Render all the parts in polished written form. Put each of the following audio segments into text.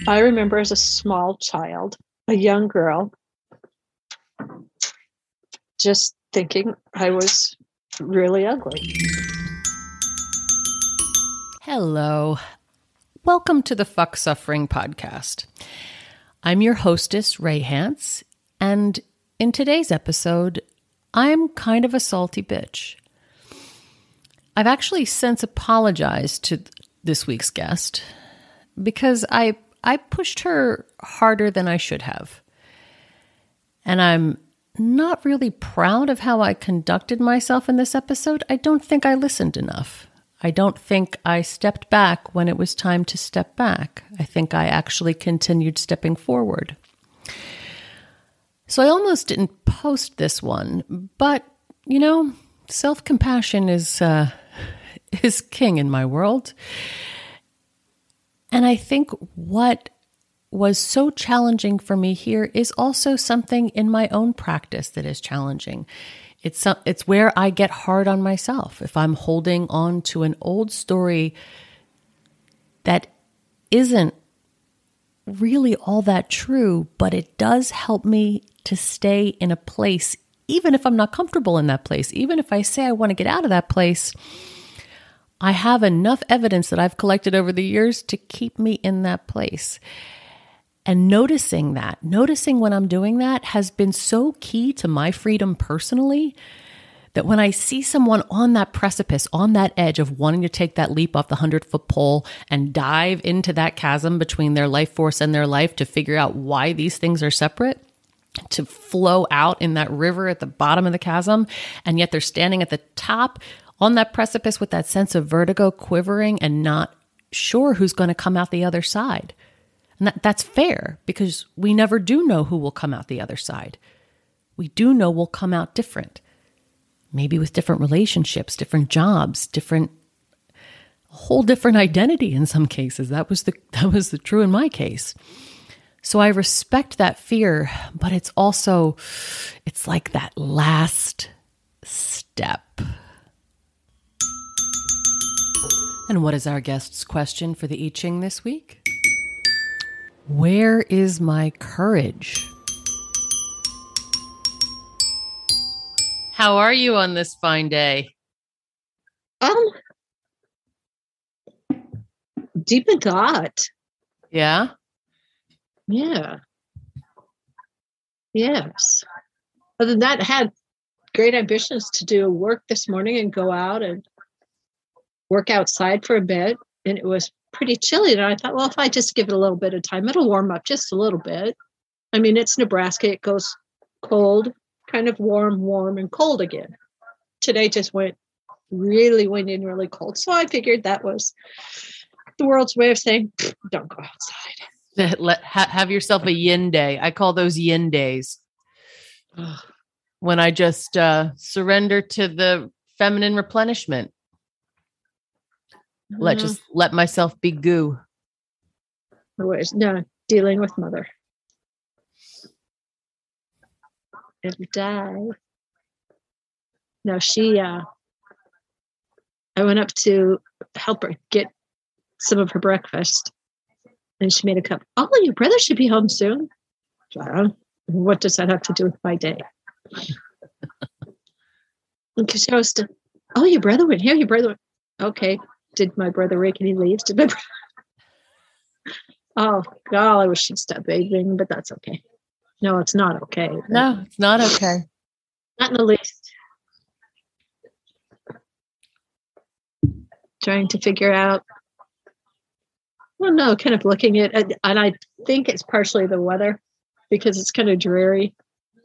I remember as a small child, a young girl, just thinking I was really ugly. Hello. Welcome to the Fuck Suffering podcast. I'm your hostess, Ray Hance, and in today's episode, I'm kind of a salty bitch. I've actually since apologized to this week's guest because I pushed her harder than I should have. And I'm not really proud of how I conducted myself in this episode. I don't think I listened enough. I don't think I stepped back when it was time to step back. I think I actually continued stepping forward. So I almost didn't post this one, but, you know, self-compassion is king in my world. And I think what was so challenging for me here is also something in my own practice that is challenging. It's where I get hard on myself. If I'm holding on to an old story that isn't really all that true, but it does help me to stay in a place, even if I'm not comfortable in that place, even if I say I want to get out of that place, I have enough evidence that I've collected over the years to keep me in that place. And noticing when I'm doing that has been so key to my freedom personally that when I see someone on that precipice, on that edge of wanting to take that leap off the 100-foot pole and dive into that chasm between their life force and their life to figure out why these things are separate, to flow out in that river at the bottom of the chasm, and yet they're standing at the top on that precipice with that sense of vertigo quivering and not sure who's going to come out the other side. And that's fair because we never do know who will come out the other side. We do know we'll come out different, maybe with different relationships, different jobs, a whole different identity in some cases. That was the true in my case. So I respect that fear, but it's like that last step. And what is our guest's question for the I Ching this week? Where is my courage? How are you on this fine day? Deep in thought. Yeah? Yeah. Yes. Other than that, I had great ambitions to do work this morning and go out and work outside for a bit. And it was pretty chilly. And I thought, well, if I just give it a little bit of time, it'll warm up just a little bit. I mean, it's Nebraska. It goes cold, kind of warm, and cold again. Today just went really windy and really cold. So I figured that was the world's way of saying, don't go outside. Have yourself a yin day. I call those yin days. When I just surrender to the feminine replenishment. Let myself be goo. No, dealing with mother. Every day. No, I went up to help her get some of her breakfast. And she made a cup. Oh, your brother should be home soon. What does that have to do with my day? Because she goes to, oh, your brother went here. Your brother went. Okay. Did my brother rake any leaves? Oh, God, I wish she'd stop bathing, but that's okay. No, it's not okay. No, it's not okay. Not in the least. Trying to figure out, well, no, kind of looking at, and I think it's partially the weather because it's kind of dreary.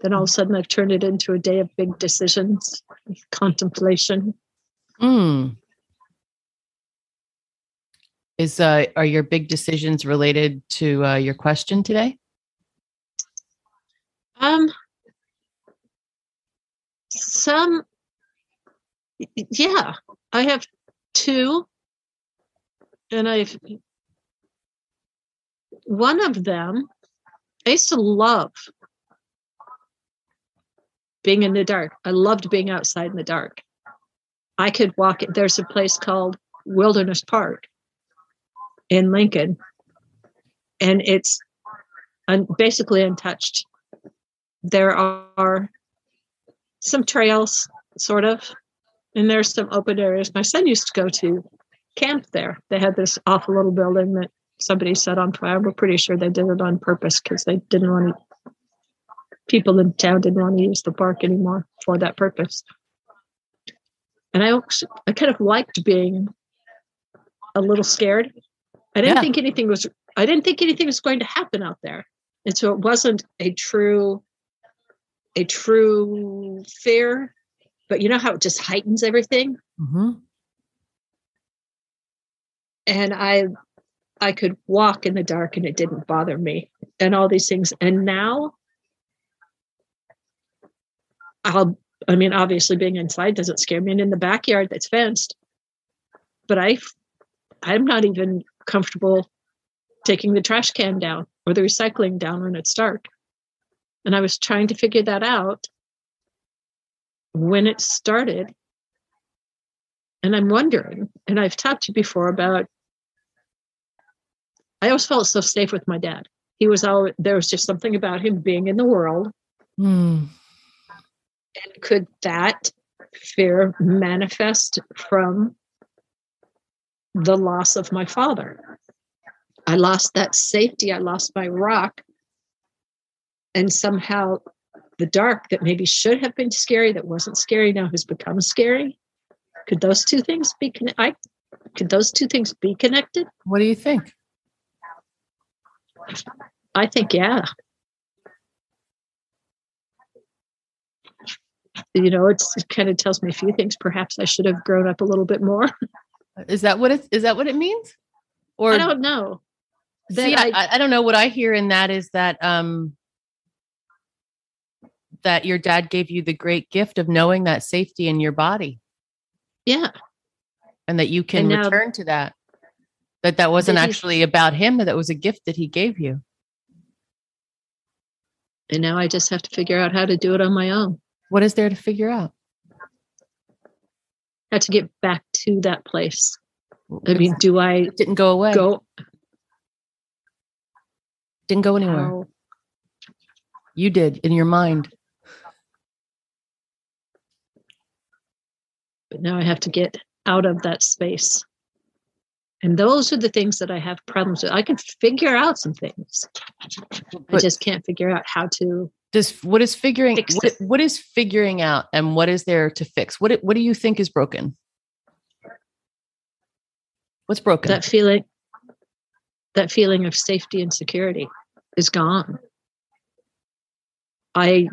Then all of a sudden I've turned it into a day of big decisions, contemplation. Are your big decisions related to your question today? Yeah, I have two, and one of them, I used to love being in the dark. I loved being outside in the dark. I could walk. There's a place called Wilderness Park in Lincoln. and it's basically untouched. There are some trails, sort of, and there's some open areas. My son used to go to camp there. They had this awful little building that somebody set on fire. We're pretty sure they did it on purpose because they didn't want to, people in town didn't want to use the park anymore for that purpose. And I kind of liked being a little scared. I didn't think anything was going to happen out there. And so it wasn't a true fear, but you know how it just heightens everything? Mm-hmm. And I could walk in the dark and it didn't bother me and all these things. And now obviously being inside doesn't scare me. And in the backyard that's fenced, but I'm not even comfortable taking the trash can down or the recycling down when it's dark. And I was trying to figure that out when it started. And I'm wondering, and I've talked to you before about, I always felt so safe with my dad. There was just something about him being in the world. Mm. And could that fear manifest from the loss of my father? I lost that safety. I lost my rock. And somehow the dark that maybe should have been scary, that wasn't scary, now has become scary. Could those two things be connected? What do you think? I think, yeah. It kind of tells me a few things. Perhaps I should have grown up a little bit more. Is that what it means? Or I don't know. I don't know. What I hear in that is that that your dad gave you the great gift of knowing that safety in your body. Yeah. And that you can return to that. That wasn't actually about him, that was a gift that he gave you. And now I just have to figure out how to do it on my own. What is there to figure out? How to get back to that place. It didn't go away. Didn't go anywhere. How? You did in your mind. But now I have to get out of that space. And those are the things that I have problems with. I can figure out some things. I just can't figure out how to. What is figuring out, and what is there to fix? What do you think is broken? What's broken? That feeling of safety and security is gone. I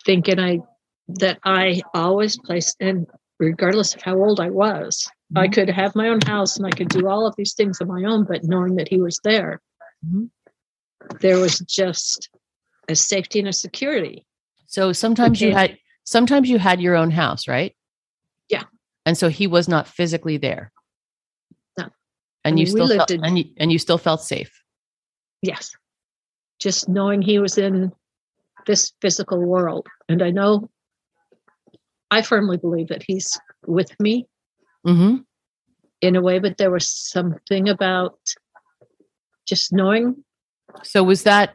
think that I always placed, and regardless of how old I was, mm-hmm. I could have my own house and I could do all of these things on my own, but knowing that he was there, mm-hmm. there was just a safety and a security. So sometimes you had your own house, right? Yeah. And so he was not physically there. No. And you still felt safe. Yes. Just knowing he was in this physical world. And I firmly believe that he's with me mm-hmm. in a way, but there was something about just knowing. So was that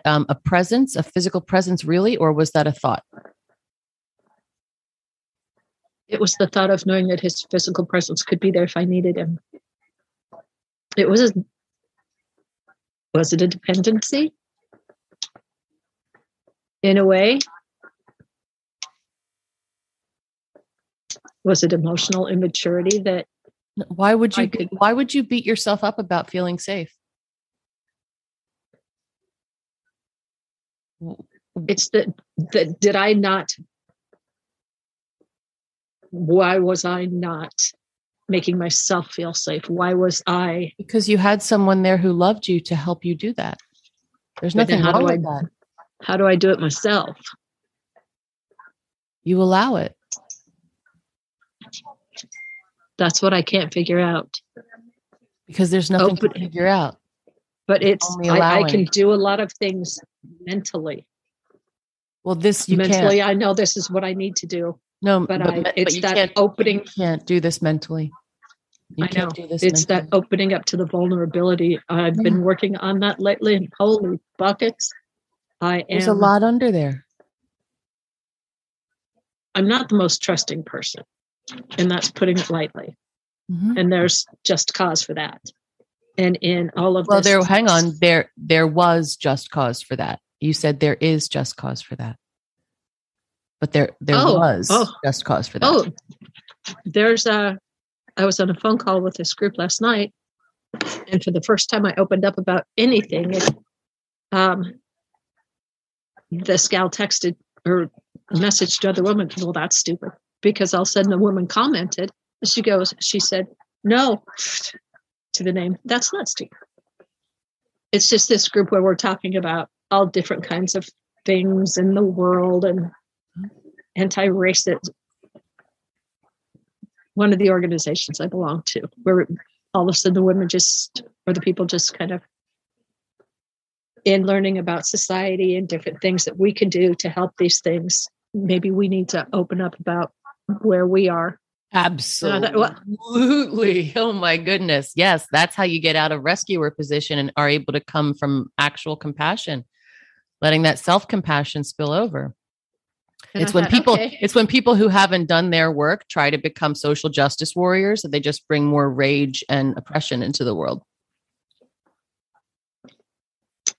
a presence, a physical presence really, or was that a thought? It was the thought of knowing that his physical presence could be there if I needed him. Was it a dependency? In a way? Was it emotional immaturity that? Why would you beat yourself up about feeling safe? It's that did I not? Why was I not making myself feel safe? Why was I? Because you had someone there who loved you to help you do that. There's nothing wrong with that. How do I do it myself? You allow it. That's what I can't figure out. Because there's nothing to figure out. But I can do a lot of things mentally. Well, mentally, can't. I know this is what I need to do. No, but it's that opening. You can't do this mentally. You I can't know. do this It's mentally. that opening up to the vulnerability. I've been working on that lately, and holy buckets. There's a lot under there. I'm not the most trusting person, and that's putting it lightly. Mm-hmm. And there's just cause for that. And in all of Well, this, hang on. There was just cause for that. You said there is just cause for that. But there was just cause for that. Oh, I was on a phone call with this group last night, and for the first time I opened up about anything, this gal texted or messaged the other woman, well, that's stupid. Because all of a sudden the woman commented, she said, no, to the name, that's not stupid. It's just this group where we're talking about all different kinds of things in the world and anti-racist. One of the organizations I belong to, where all of a sudden the women or the people just kind of, in learning about society and different things that we can do to help these things, maybe we need to open up about where we are. Absolutely. Oh my goodness. Yes. That's how you get out of rescuer position and are able to come from actual compassion, letting that self-compassion spill over. And it's when people who haven't done their work try to become social justice warriors, that they just bring more rage and oppression into the world.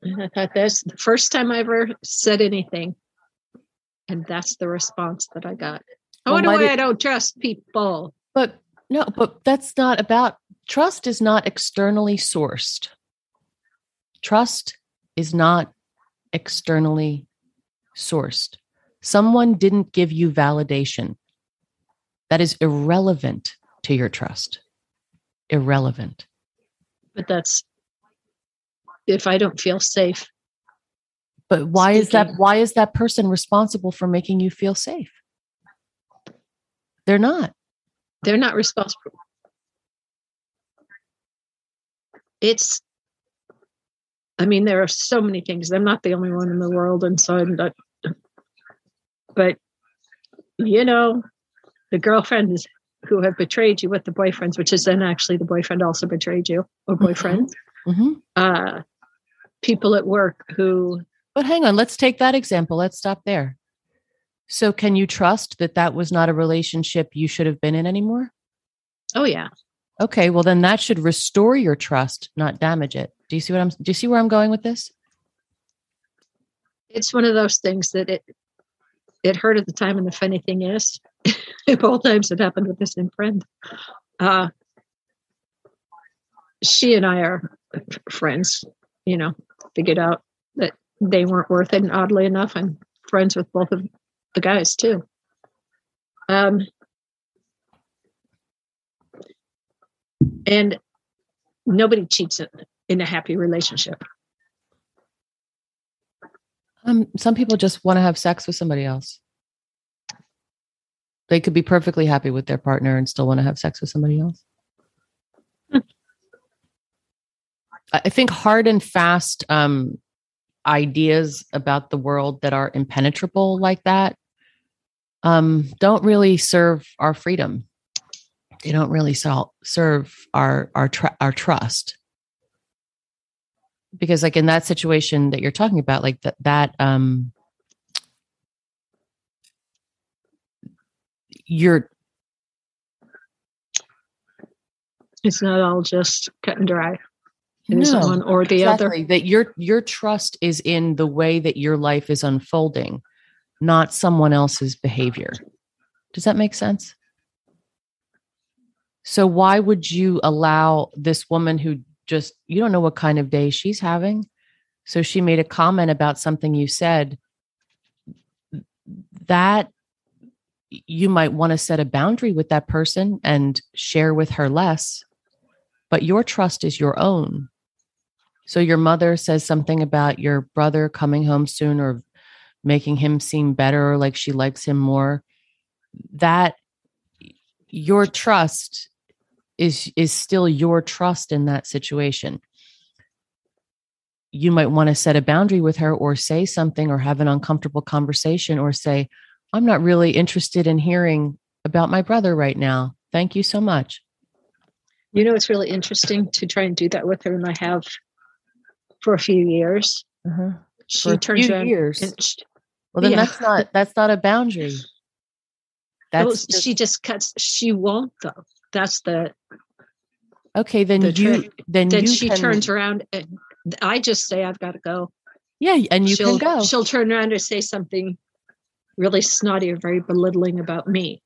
And I thought that's the first time I ever said anything. And that's the response that I got. I don't trust people. But that's not about, trust is not externally sourced. Trust is not externally sourced. Someone didn't give you validation. That is irrelevant to your trust. Irrelevant. But that's if I don't feel safe. But why is that person responsible for making you feel safe? They're not. They're not responsible. There are so many things. I'm not the only one in the world, and so I'm not. But the girlfriends who have betrayed you with the boyfriends, which is then actually the boyfriend also betrayed you, or boyfriend. Mm-hmm. People at work who. But hang on, let's take that example. Let's stop there. So can you trust that was not a relationship you should have been in anymore? Oh, yeah. Okay, well then that should restore your trust, not damage it. Do you see where I'm going with this? It's one of those things that it hurt at the time, and the funny thing is, both times it happened with the same friend. She and I are friends, figured out that they weren't worth it, and oddly enough, I'm friends with both of the guys too. And nobody cheats in a happy relationship. Some people just want to have sex with somebody else. They could be perfectly happy with their partner and still want to have sex with somebody else. I think hard and fast ideas about the world that are impenetrable like that don't really serve our freedom. They don't really serve our trust. Because like in that situation that you're talking about, like that it's not all just cut and dry. It isn't one or the other. That your trust is in the way that your life is unfolding, not someone else's behavior. Does that make sense? So why would you allow this woman who you don't know what kind of day she's having? So she made a comment about something you said that you might want to set a boundary with that person and share with her less, but your trust is your own. So your mother says something about your brother coming home soon or making him seem better or like she likes him more. That your trust is still your trust in that situation. You might want to set a boundary with her or say something or have an uncomfortable conversation or say, I'm not really interested in hearing about my brother right now. Thank you so much. You know, it's really interesting to try and do that with her, and I have for a few years. She turns around years. And well, then that's not a boundary. She just cuts. She won't though. That's the okay. Then she turns around and I just say I've got to go. Yeah, and can go. She'll turn around and say something really snotty or very belittling about me.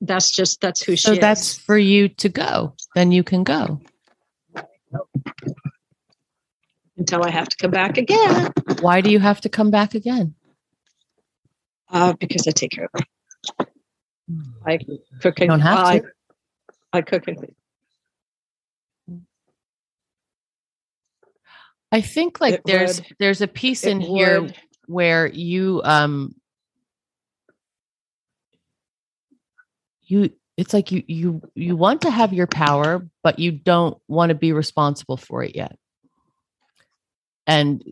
That's who she is. So that's for you to go. Then you can go. Until I have to come back again. Why do you have to come back again? Because I take care of her. I cook and you don't have to. I cook and clean. I think there's a piece in here where you it's like you want to have your power, but you don't want to be responsible for it yet. And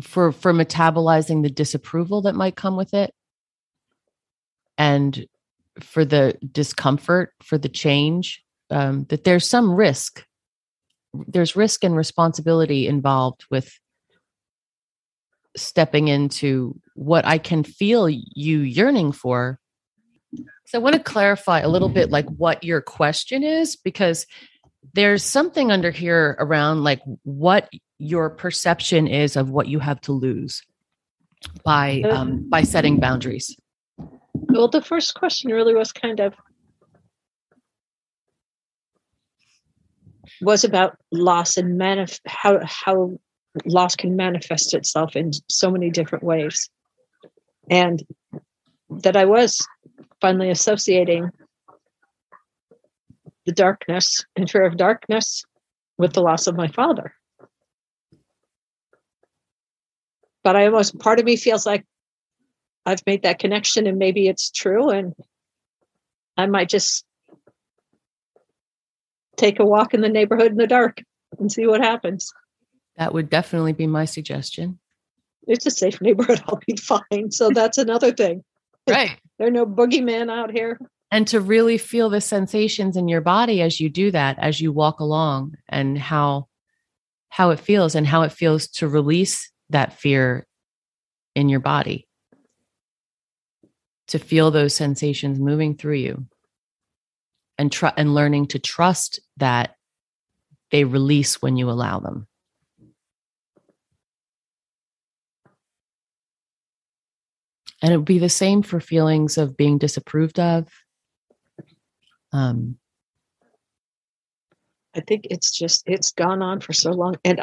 for metabolizing the disapproval that might come with it, and for the discomfort, for the change, that there's some risk. There's risk and responsibility involved with stepping into what I can feel you yearning for. So I want to clarify a little bit like what your question is, because there's something under here around like what your perception is of what you have to lose by setting boundaries. Well, the first question really was was about loss and how loss can manifest itself in so many different ways. And that I was finally associating the darkness and fear of darkness with the loss of my father. But part of me feels like I've made that connection and maybe it's true, and I might just take a walk in the neighborhood in the dark and see what happens. That would definitely be my suggestion. It's a safe neighborhood. I'll be fine. So that's another thing. Right. There are no boogeymen out here. And to really feel the sensations in your body as you do that, as you walk along, and how it feels, and how it feels to release that fear in your body. To feel those sensations moving through you, and learning to trust that they release when you allow them. And it would be the same for feelings of being disapproved of. I think it's gone on for so long, and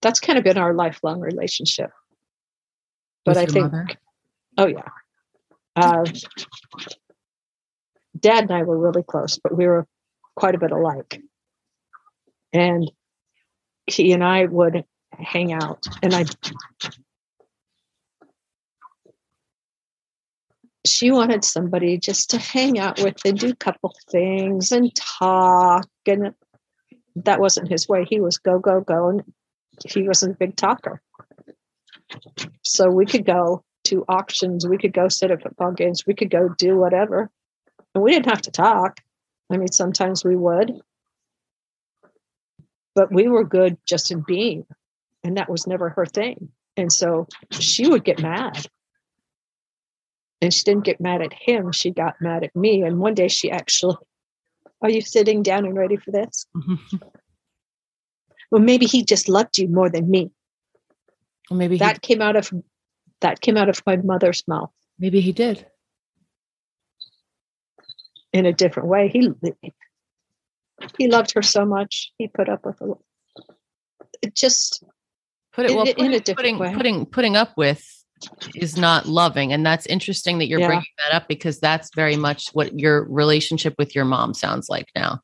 that's kind of been our lifelong relationship. But I think, mother? Oh yeah. Dad and I were really close, but we were quite a bit alike. And he and I would hang out, and she wanted somebody just to hang out with and do a couple things and talk. And that wasn't his way. He was go, go, go. And he wasn't a big talker. So we could go to auctions. We could go sit at football games. We could go do whatever. And we didn't have to talk. I mean, sometimes we would. But we were good just in being. And that was never her thing. And so she would get mad. And she didn't get mad at him. She got mad at me. And one day she actually, are you sitting down and ready for this? Mm-hmm. Well, maybe he just loved you more than me. Well, maybe that came out of my mother's mouth. Maybe he did. In a different way. He loved her so much. He put up with it. Just in a different way. Putting up with is not loving. And that's interesting that you're bringing that up, because that's very much what your relationship with your mom sounds like now.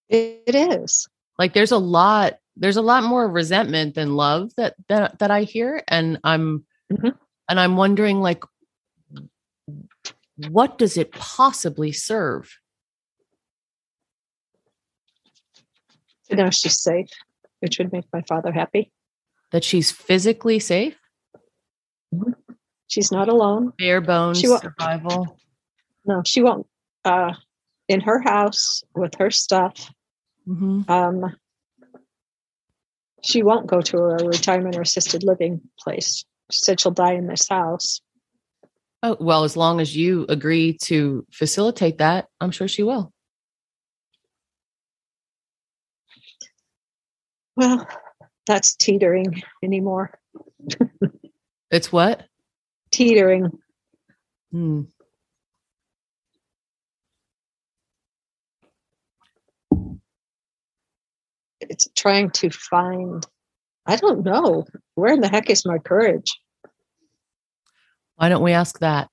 It is. Like there's a lot more resentment than love that I hear. And I'm wondering, like, what does it possibly serve? To know she's safe, which would make my father happy. That she's physically safe? Mm-hmm. She's not alone. Bare bones survival? No, she won't. in her house with her stuff. Mm-hmm. She won't go to a retirement or assisted living place. She said she'll die in this house. Oh, well, as long as you agree to facilitate that, I'm sure she will. Well, that's teetering anymore. It's what? Teetering. Hmm. It's trying to find, I don't know, where in the heck is my courage? Why don't we ask that?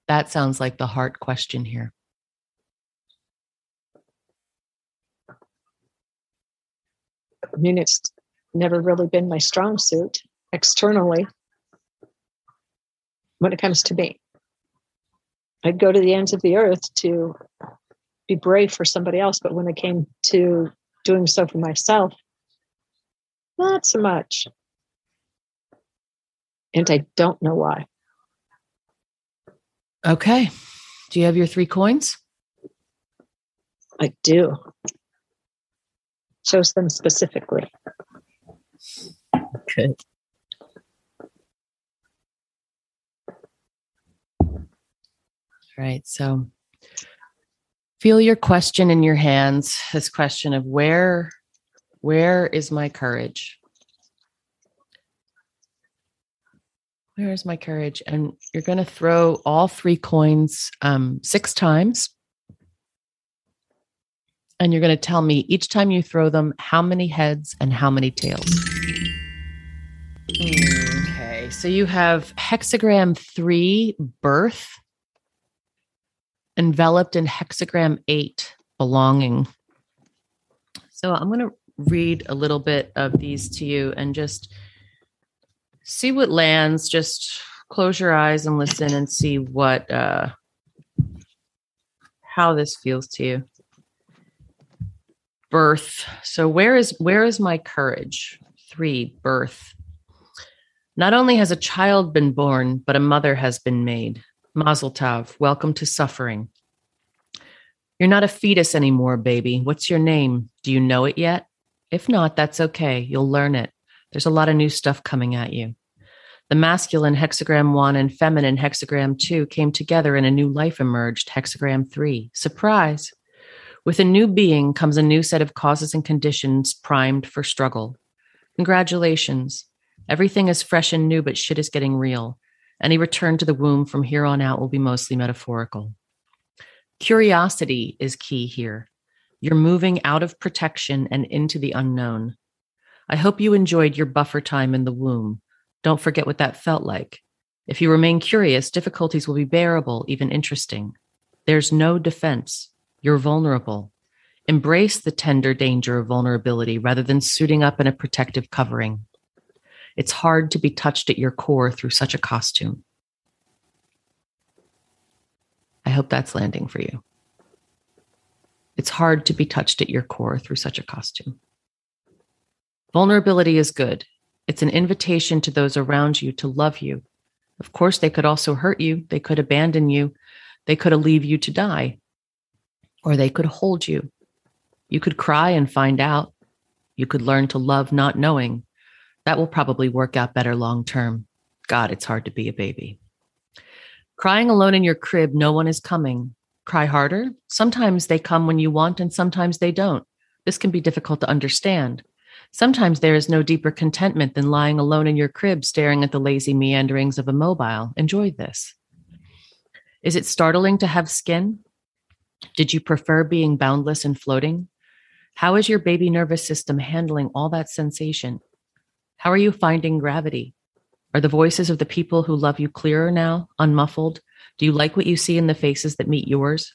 That sounds like the heart question here. I mean, it's never really been my strong suit externally when it comes to me. I'd go to the ends of the earth to be brave for somebody else, but when it came to doing so for myself, not so much. And I don't know why. Okay. Do you have your 3 coins? I do. Shows them specifically. Good. All right. So feel your question in your hands. This question of where is my courage? Where is my courage? And you're going to throw all 3 coins 6 times. And you're going to tell me each time you throw them, how many heads and how many tails. Okay. So you have hexagram 3, birth, enveloped in hexagram 8, belonging. So I'm going to read a little bit of these to you and just see what lands. Just close your eyes and listen and see what, how this feels to you. Birth. So where is my courage? 3, birth. Not only has a child been born, but a mother has been made. Mazel tov. Welcome to suffering. You're not a fetus anymore, baby. What's your name? Do you know it yet? If not, that's okay. You'll learn it. There's a lot of new stuff coming at you. The masculine hexagram 1 and feminine hexagram 2 came together and a new life emerged, hexagram 3. Surprise! With a new being comes a new set of causes and conditions primed for struggle. Congratulations. Everything is fresh and new, but shit is getting real. Any return to the womb from here on out will be mostly metaphorical. Curiosity is key here. You're moving out of protection and into the unknown. I hope you enjoyed your buffer time in the womb. Don't forget what that felt like. If you remain curious, difficulties will be bearable, even interesting. There's no defense. You're vulnerable. Embrace the tender danger of vulnerability rather than suiting up in a protective covering. It's hard to be touched at your core through such a costume. I hope that's landing for you. It's hard to be touched at your core through such a costume. Vulnerability is good. It's an invitation to those around you to love you. Of course, they could also hurt you. They could abandon you. They could leave you to die. Or they could hold you. You could cry and find out. You could learn to love not knowing. That will probably work out better long term. God, it's hard to be a baby. Crying alone in your crib, no one is coming. Cry harder. Sometimes they come when you want and sometimes they don't. This can be difficult to understand. Sometimes there is no deeper contentment than lying alone in your crib staring at the lazy meanderings of a mobile. Enjoy this. Is it startling to have skin? Did you prefer being boundless and floating? How is your baby nervous system handling all that sensation? How are you finding gravity? Are the voices of the people who love you clearer now, unmuffled? Do you like what you see in the faces that meet yours?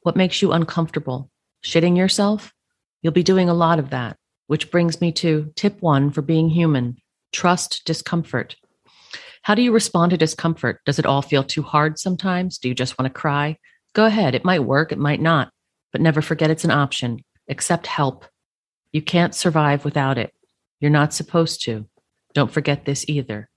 What makes you uncomfortable? Shitting yourself? You'll be doing a lot of that, which brings me to tip 1 for being human. Trust discomfort. How do you respond to discomfort? Does it all feel too hard sometimes? Do you just want to cry? Go ahead. It might work. It might not. But never forget it's an option. Accept help. You can't survive without it. You're not supposed to. Don't forget this either.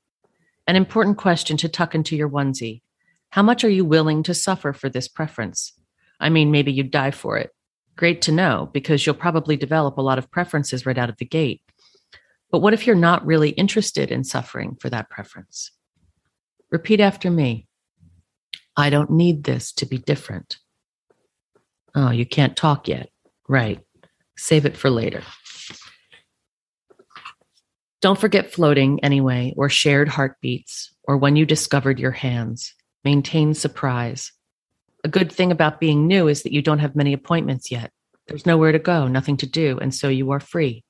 An important question to tuck into your onesie. How much are you willing to suffer for this preference? I mean, maybe you'd die for it. Great to know, because you'll probably develop a lot of preferences right out of the gate. But what if you're not really interested in suffering for that preference? Repeat after me. I don't need this to be different. Oh, you can't talk yet. Right. Save it for later. Don't forget floating anyway, or shared heartbeats, or when you discovered your hands. Maintain surprise. A good thing about being new is that you don't have many appointments yet. There's nowhere to go, nothing to do, and so you are free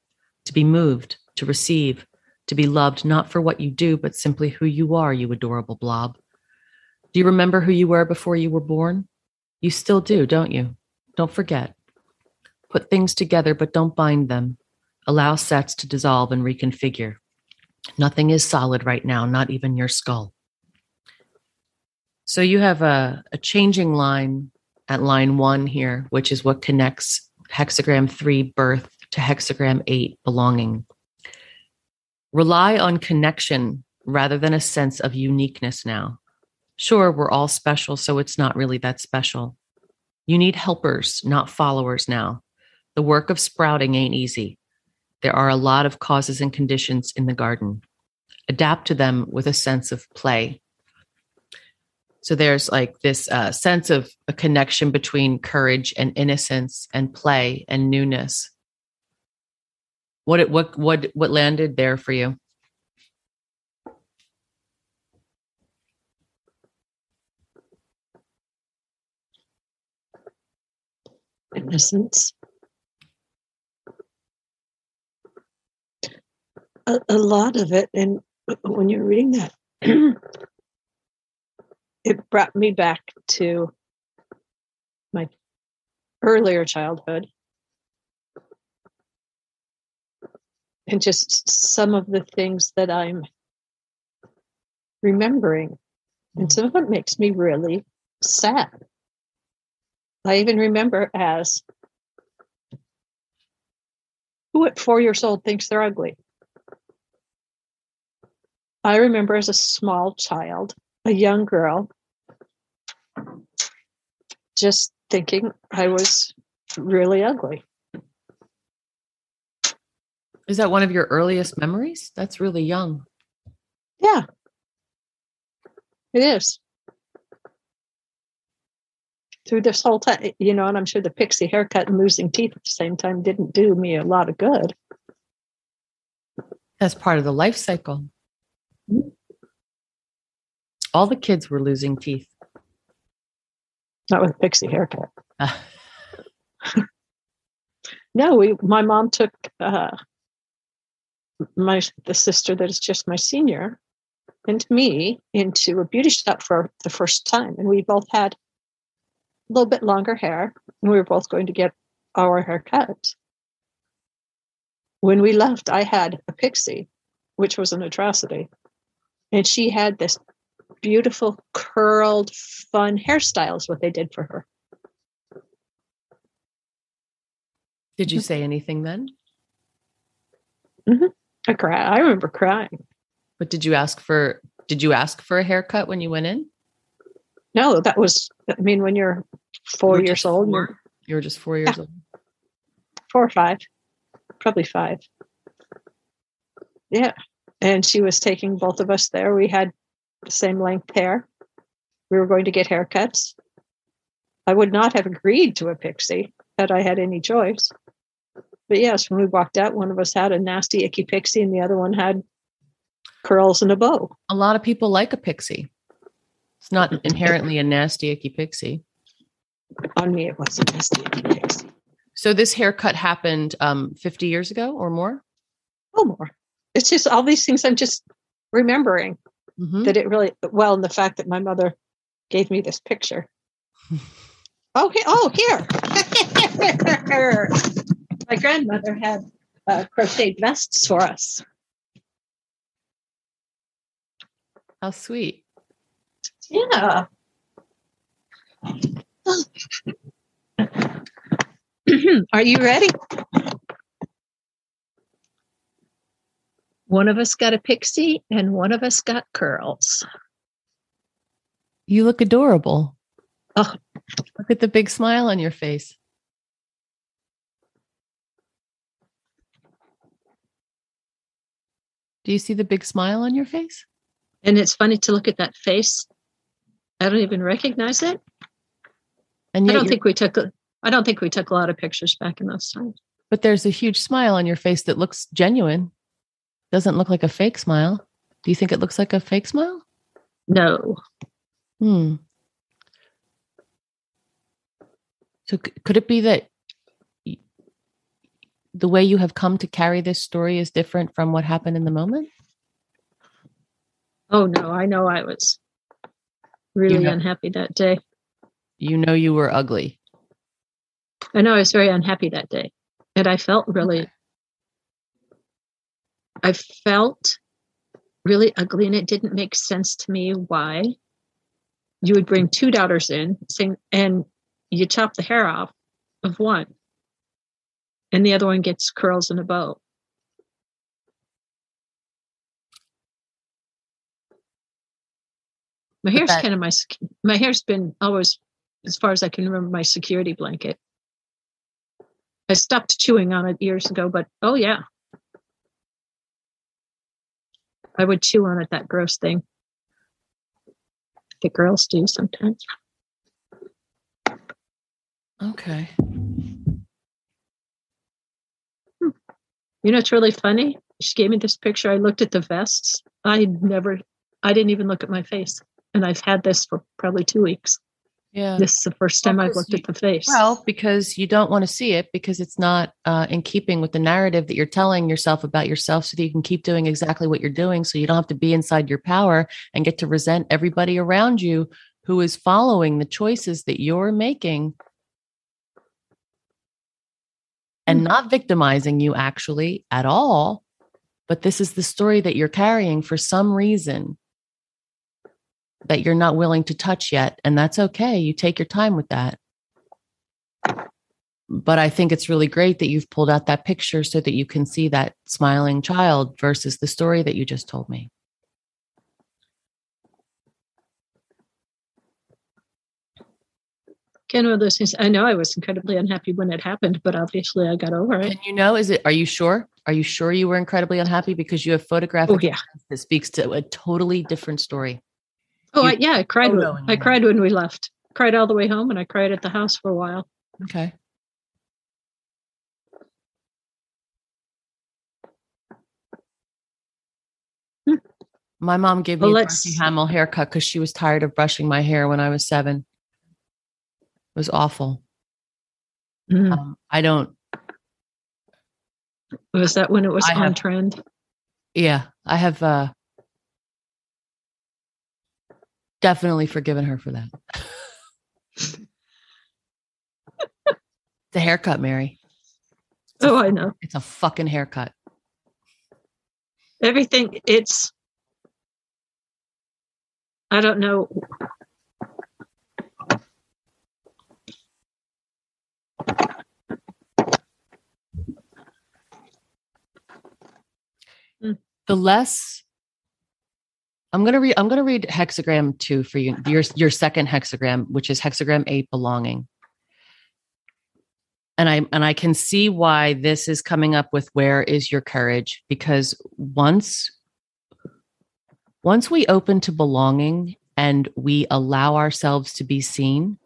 to be moved, to receive, to be loved, not for what you do, but simply who you are, you adorable blob. Do you remember who you were before you were born? You still do, don't you? Don't forget. Put things together, but don't bind them. Allow sets to dissolve and reconfigure. Nothing is solid right now, not even your skull. So you have a changing line at line 1 here, which is what connects hexagram 3, birth, to hexagram 8, belonging. Rely on connection rather than a sense of uniqueness now. Sure, we're all special, so it's not really that special. You need helpers, not followers now. The work of sprouting ain't easy. There are a lot of causes and conditions in the garden. Adapt to them with a sense of play. So there's like this sense of a connection between courage and innocence and play and newness. What landed there for you? Innocence. A lot of it, and when you're reading that, it brought me back to my earlier childhood and just some of the things that I'm remembering. And some of it makes me really sad. I even remember as who at 4 years old thinks they're ugly? I remember as a small child, a young girl, just thinking I was really ugly. Is that one of your earliest memories? That's really young. Yeah, it is. Through this whole time, and I'm sure the pixie haircut and losing teeth at the same time didn't do me a lot of good. That's part of the life cycle. Mm-hmm. All the kids were losing teeth. Not with a pixie haircut. No, my mom took the sister that is just my senior and me into a beauty shop for the first time. And we both had a little bit longer hair, and we were both going to get our hair cut. When we left, I had a pixie, which was an atrocity. And she had this beautiful, curled, fun hairstyle is what they did for her. Did you say anything then? Mm-hmm. I cried. I remember crying. But did you ask for a haircut when you went in? No, that was, when you're 4 years old. You were just 4 years old? 4 or 5. Probably 5. Yeah. And she was taking both of us there. We had the same length hair. We were going to get haircuts. I would not have agreed to a pixie had I had any choice. But yes, when we walked out, one of us had a nasty, icky pixie and the other one had curls and a bow. A lot of people like a pixie. It's not inherently a nasty, icky pixie. On me, it was a nasty, icky pixie. So this haircut happened 50 years ago or more? Oh, more. It's just all these things I'm just remembering. Mm-hmm. That it really, and the fact that my mother gave me this picture. Okay. Oh, here. My grandmother had crocheted vests for us. How sweet. Yeah. Are you ready? One of us got a pixie and one of us got curls. You look adorable. Oh, Look at the big smile on your face. Do you see the big smile on your face? and it's funny to look at that face. I don't even recognize it. And yet I don't think we took a lot of pictures back in those times. But there's a huge smile on your face that looks genuine. Doesn't look like a fake smile. Do you think it looks like a fake smile? No. So could it be that the way you have come to carry this story is different from what happened in the moment? Oh, no. I know I was really unhappy that day. You know you were ugly. I know I was very unhappy that day. And I felt really ugly, and it didn't make sense to me why you would bring two daughters in and you chop the hair off of one and the other one gets curls and a bow. My hair's my hair's been always, as far as I can remember, my security blanket. I stopped chewing on it years ago, but oh yeah. I would chew on it, that gross thing. The girls do sometimes. Okay. You know, it's really funny. She gave me this picture. I looked at the vests. I didn't even look at my face. And I've had this for probably 2 weeks. Yeah. This is the first time I've looked at the face. Well, because you don't want to see it, because it's not in keeping with the narrative that you're telling yourself about yourself, so that you can keep doing exactly what you're doing. So you don't have to be inside your power and get to resent everybody around you who is following the choices that you're making and not victimizing you actually at all. But this is the story that you're carrying for some reason that you're not willing to touch yet. And that's okay. You take your time with that. But I think it's really great that you've pulled out that picture so that you can see that smiling child versus the story that you just told me. Again, one of those things. I know I was incredibly unhappy when it happened, but obviously I got over it. And are you sure? Are you sure you were incredibly unhappy? Because you have photographic evidence that speaks to a totally different story. Oh, I cried. I cried when we left. Cried all the way home, and I cried at the house for a while. Okay. My mom gave me a Darcy Hamill haircut because she was tired of brushing my hair when I was 7. It was awful. I don't. Was that when it was on trend? Yeah, I have definitely forgiven her for that. The haircut, Mary. I know. It's a fucking haircut. Everything, I don't know. The less I'm going to read hexagram 2 for you. Your second hexagram, which is hexagram 8, belonging. And I can see why this is coming up with where is your courage, because once we open to belonging and we allow ourselves to be seen,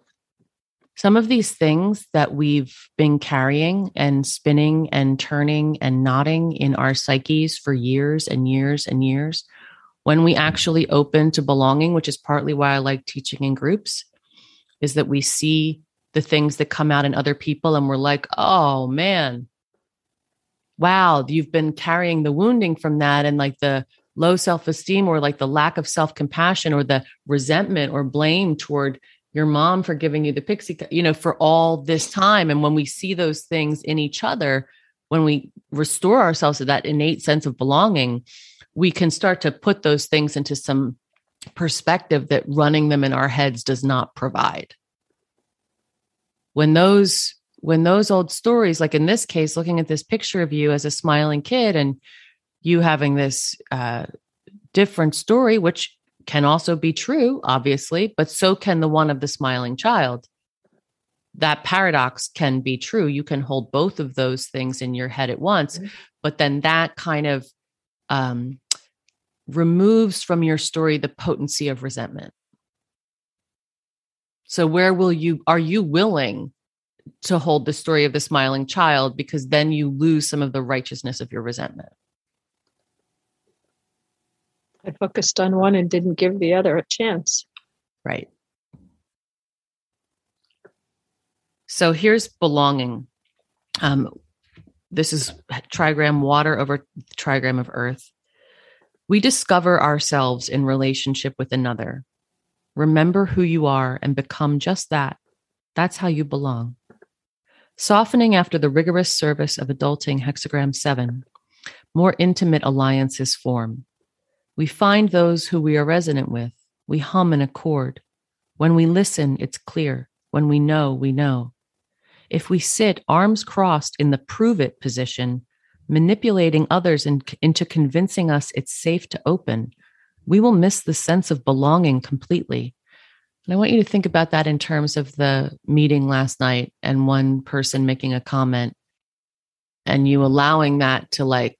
some of these things that we've been carrying and spinning and turning and knotting in our psyches for years and years and years, when we actually open to belonging, which is partly why I like teaching in groups, is that we see the things that come out in other people and we're like, oh man, wow, you've been carrying the wounding from that, and like the low self-esteem or like the lack of self-compassion or the resentment or blame toward your mom for giving you the pixie, for all this time. And when we see those things in each other, when we restore ourselves to that innate sense of belonging, we can start to put those things into some perspective that running them in our heads does not provide. When those old stories, like in this case, looking at this picture of you as a smiling kid and you having this different story, which can also be true, obviously, but so can the one of the smiling child. That paradox can be true. You can hold both of those things in your head at once, but then that kind of removes from your story the potency of resentment. So are you willing to hold the story of the smiling child? Because then you lose some of the righteousness of your resentment. I focused on one and didn't give the other a chance. Right. So here's belonging. This is trigram water over trigram of earth. We discover ourselves in relationship with another. Remember who you are and become just that. That's how you belong. Softening after the rigorous service of adulting, hexagram 7, more intimate alliances form. We find those who we are resonant with. We hum in accord. When we listen, it's clear. When we know, we know. If we sit arms crossed in the prove it position, manipulating others into convincing us it's safe to open, we will miss the sense of belonging completely. And I want you to think about that in terms of the meeting last night and one person making a comment and you allowing that to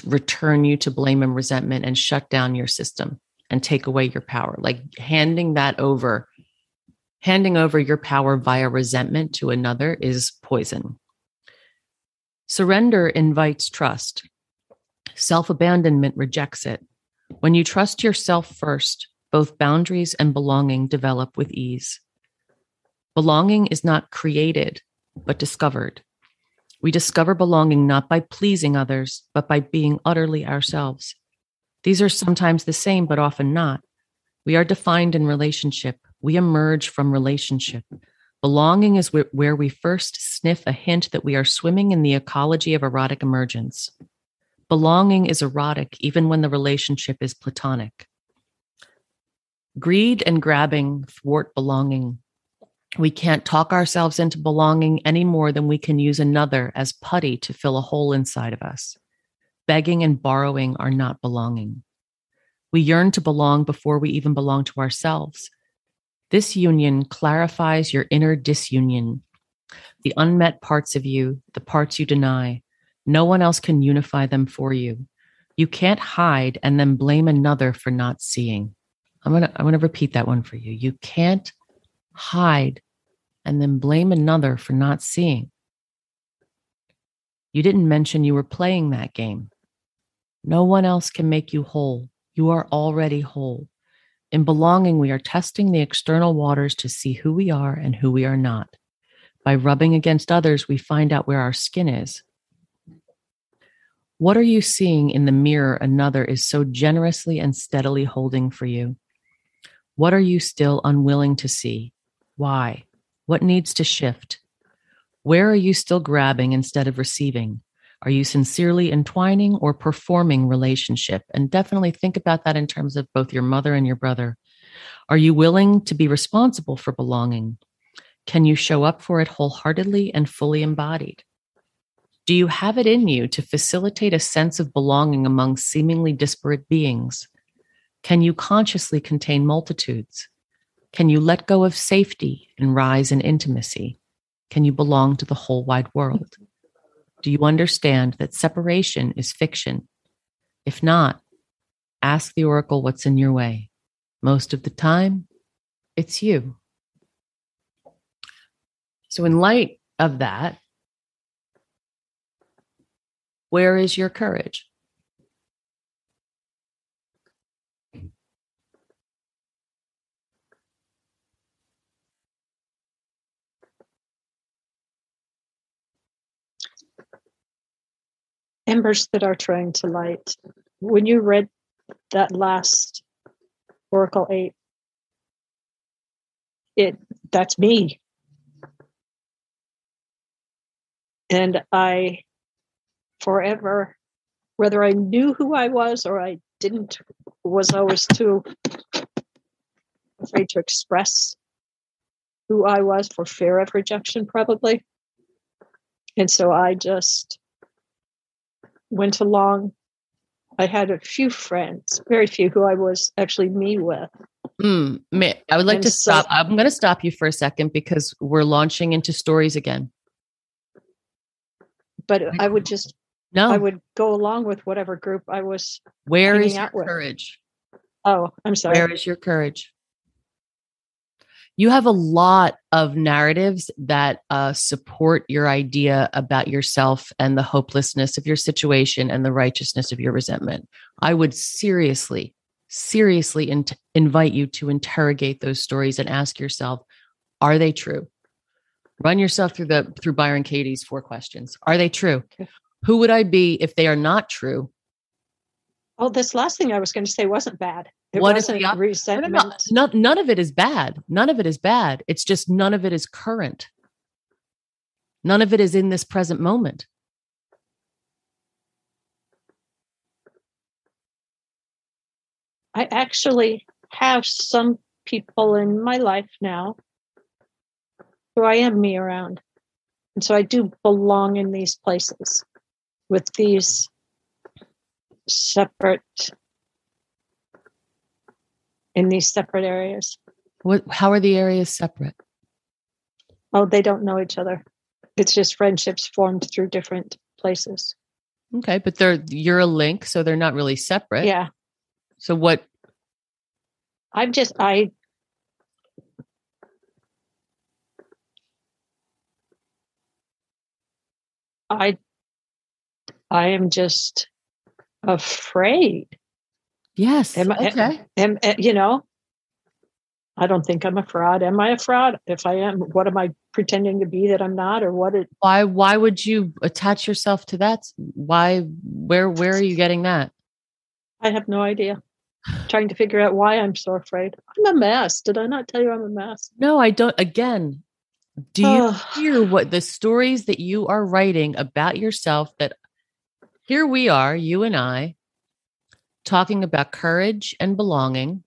return you to blame and resentment and shut down your system and take away your power, handing over your power via resentment to another is poison. Surrender invites trust. Self-abandonment rejects it. When you trust yourself first, both boundaries and belonging develop with ease. Belonging is not created, but discovered. We discover belonging not by pleasing others, but by being utterly ourselves. These are sometimes the same, but often not. We are defined in relationship. We emerge from relationship. Belonging is where we first sniff a hint that we are swimming in the ecology of erotic emergence. Belonging is erotic even when the relationship is platonic. Greed and grabbing thwart belonging. We can't talk ourselves into belonging any more than we can use another as putty to fill a hole inside of us. Begging and borrowing are not belonging. We yearn to belong before we even belong to ourselves. This union clarifies your inner disunion, the unmet parts of you, the parts you deny. No one else can unify them for you. You can't hide and then blame another for not seeing. I'm gonna repeat that one for you. You can't hide and then blame another for not seeing. You didn't mention you were playing that game. No one else can make you whole. You are already whole. In belonging, we are testing the external waters to see who we are and who we are not. By rubbing against others, we find out where our skin is. What are you seeing in the mirror another is so generously and steadily holding for you? What are you still unwilling to see? Why? What needs to shift? Where are you still grabbing instead of receiving? Are you sincerely entwining or performing relationship? And definitely think about that in terms of both your mother and your brother. Are you willing to be responsible for belonging? Can you show up for it wholeheartedly and fully embodied? Do you have it in you to facilitate a sense of belonging among seemingly disparate beings? Can you consciously contain multitudes? Can you let go of safety and rise in intimacy? Can you belong to the whole wide world? Do you understand that separation is fiction? If not, ask the oracle what's in your way. Most of the time, it's you. So in light of that, where is your courage? Embers that are trying to light. When you read that last Oracle 8, that's me. And I forever, whether I knew who I was or I didn't, was always too afraid to express who I was for fear of rejection, probably. And so I just went along I had a few friends, very few, who I was actually me with. I would like And to so- stop. I'm going to stop you for a second because we're launching into stories again. But I would No. I would go along with whatever group I was. Where is hanging your out with. courage? Oh, I'm sorry. Where is your courage? You have a lot of narratives that support your idea about yourself and the hopelessness of your situation and the righteousness of your resentment. I would seriously invite you to interrogate those stories and ask yourself, are they true? Run yourself through Byron Katie's 4 questions. Are they true? Okay. Who would I be if they are not true? Oh, this last thing I was going to say wasn't bad. It What is wasn't the resentment. none of it is bad. None of it is bad. It's just none of it is current. None of it is in this present moment. I actually have some people in my life now who I am me around. And so I do belong in these places with these separate areas. How are the areas separate? Oh, they don't know each other. It's just friendships formed through different places. Okay, but you're a link, so they're not really separate. Yeah. So what? I am just afraid. Yes. Okay. I don't think I'm a fraud. Am I a fraud? If I am, what am I pretending to be that I'm not, or what? Why would you attach yourself to that? Why? Where are you getting that? I have no idea. Trying to figure out why I'm so afraid. I'm a mess. Did I not tell you I'm a mess? No, I don't. Again, do you hear what the stories that you are writing about yourself? That here we are, you and I, talking about courage and belonging.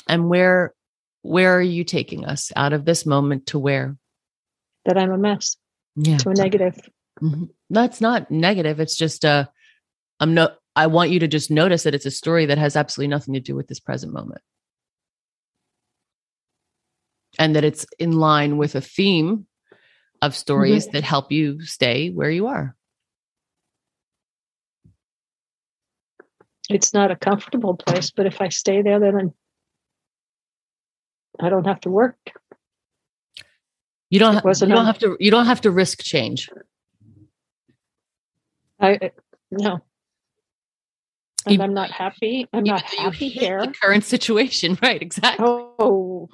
And where are you taking us out of this moment to where? That I'm a mess. Yeah. To a negative. Mm-hmm. That's not negative. It's just I want you to just notice that it's a story that has absolutely nothing to do with this present moment. And that it's in line with a theme of stories that help you stay where you are. It's not a comfortable place, but if I stay there, then I don't have to work. You don't have to risk change. No. And I'm not happy. I'm not happy here. The current situation, right? Exactly. Oh,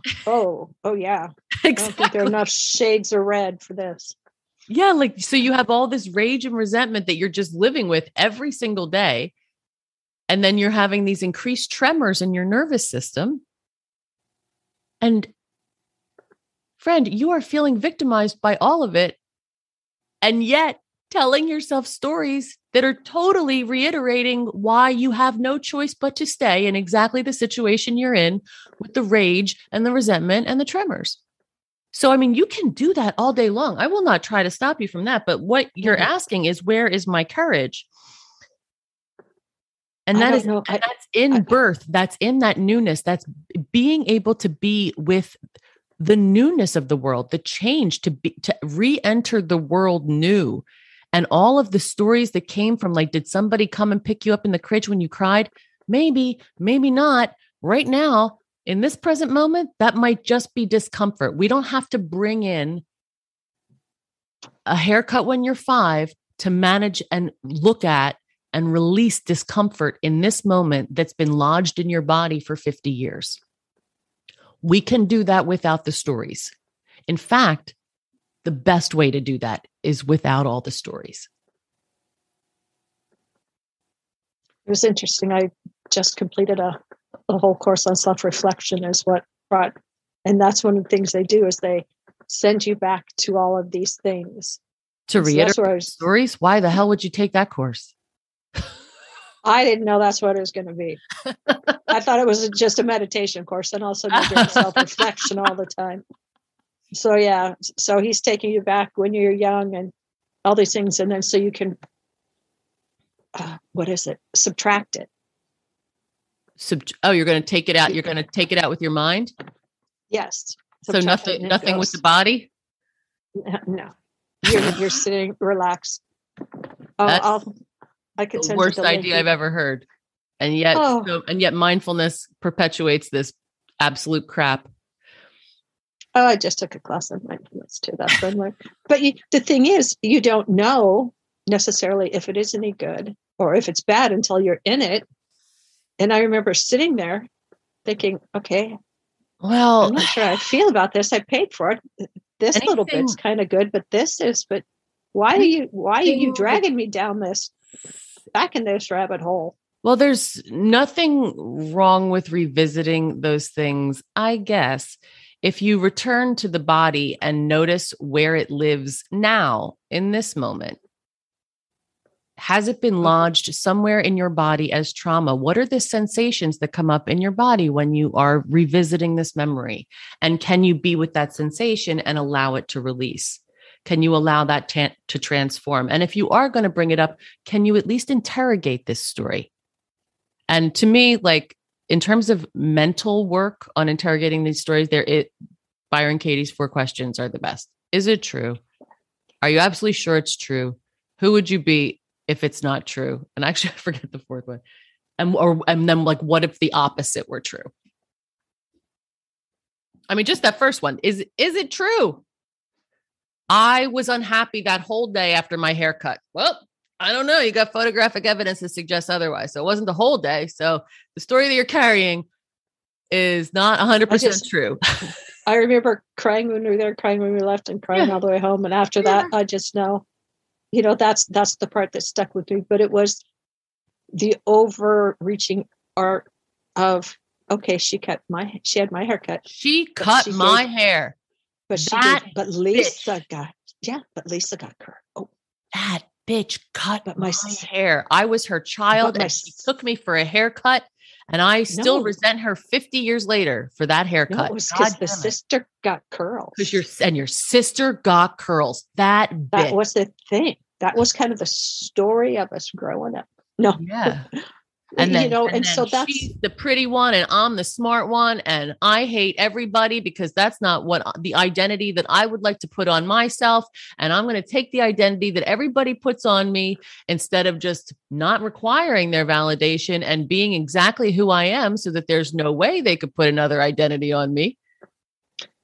yeah. Exactly. I don't think there are enough shades of red for this. Yeah, so you have all this rage and resentment that you're just living with every single day. And then you're having these increased tremors in your nervous system. And friend, you are feeling victimized by all of it. And yet telling yourself stories that are totally reiterating why you have no choice but to stay in exactly the situation you're in with the rage and the resentment and the tremors. So, I mean, you can do that all day long. I will not try to stop you from that. But what you're asking is, where is my courage? And that's in birth. That's in that newness. That's being able to be with the newness of the world, the change, to re-enter the world new. And all of the stories that came from, did somebody come and pick you up in the crib when you cried? Maybe, maybe not. Right now, in this present moment, that might just be discomfort. We don't have to bring in a haircut when you're 5 to manage and look at and release discomfort in this moment that's been lodged in your body for 50 years. We can do that without the stories. In fact, the best way to do that is without all the stories. It was interesting. I just completed a whole course on self-reflection is what brought, and that's one of the things they do is they send you back to all of these things. To reiterate stories? Why the hell would you take that course? I didn't know that's what it was going to be. I thought it was just a meditation course, and also you're doing self-reflection all the time. So yeah, so he's taking you back when you're young and all these things, and then so you can what is it? Subtract it. You're going to take it out. You're going to take it out with your mind. Yes. So nothing with the body. No, you're sitting relaxed. I could the send worst you the idea I've ever heard, and yet mindfulness perpetuates this absolute crap. Oh, I just took a class on mindfulness too. That's what I'm like. But the thing is, you don't know necessarily if it is any good or if it's bad until you're in it. And I remember sitting there thinking, okay, well, I'm not sure how I feel about this. I paid for it. This little bit's kind of good, but why are you dragging me down back in this rabbit hole? Well, there's nothing wrong with revisiting those things, I guess. If you return to the body and notice where it lives now in this moment, has it been lodged somewhere in your body as trauma? What are the sensations that come up in your body when you are revisiting this memory? And can you be with that sensation and allow it to release? Can you allow that to transform? And if you are going to bring it up, can you at least interrogate this story? And to me, like in terms of mental work on interrogating these stories, Byron Katie's 4 questions are the best. Is it true? Are you absolutely sure it's true? Who would you be if it's not true? And actually, I forget the 4th one. And then like, what if the opposite were true? I mean, just that first one. Is it true? I was unhappy that whole day after my haircut. Well, I don't know. You got photographic evidence that suggests otherwise. So it wasn't the whole day. So the story that you're carrying is not 100% true. I remember crying when we were there, crying when we left, and crying all the way home. And after that, I just know, that's the part that stuck with me. But it was the overreaching art of, okay, she had my haircut. She cut my hair. But Lisa got curved. Oh, that bitch cut my hair. I was her child and she took me for a haircut, and I still resent her 50 years later for that haircut. No, it was because the sister got curls. Your sister got curls. That was the thing. That was kind of the story of us growing up. No. Yeah. And then, so that's she's the pretty one and I'm the smart one. And I hate everybody because that's not what the identity that I would like to put on myself. And I'm going to take the identity that everybody puts on me instead of just not requiring their validation and being exactly who I am, so that there's no way they could put another identity on me.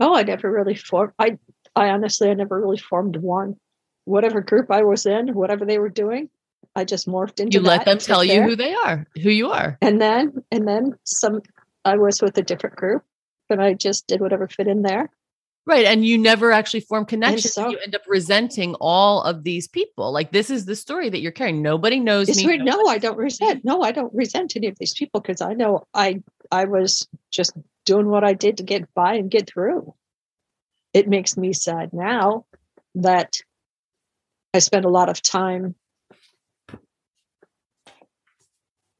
Oh, I never really formed. I never really formed one. Whatever group I was in, whatever they were doing, I just morphed into. You let them tell you who you are. And then I was with a different group, and I just did whatever fit in there. Right. And you never actually form connections. So, you end up resenting all of these people. Like, this is the story that you're carrying. Nobody knows me. Weird. No, I don't resent. No, I don't resent any of these people, because I know I was just doing what I did to get by and get through. It makes me sad now that I spent a lot of time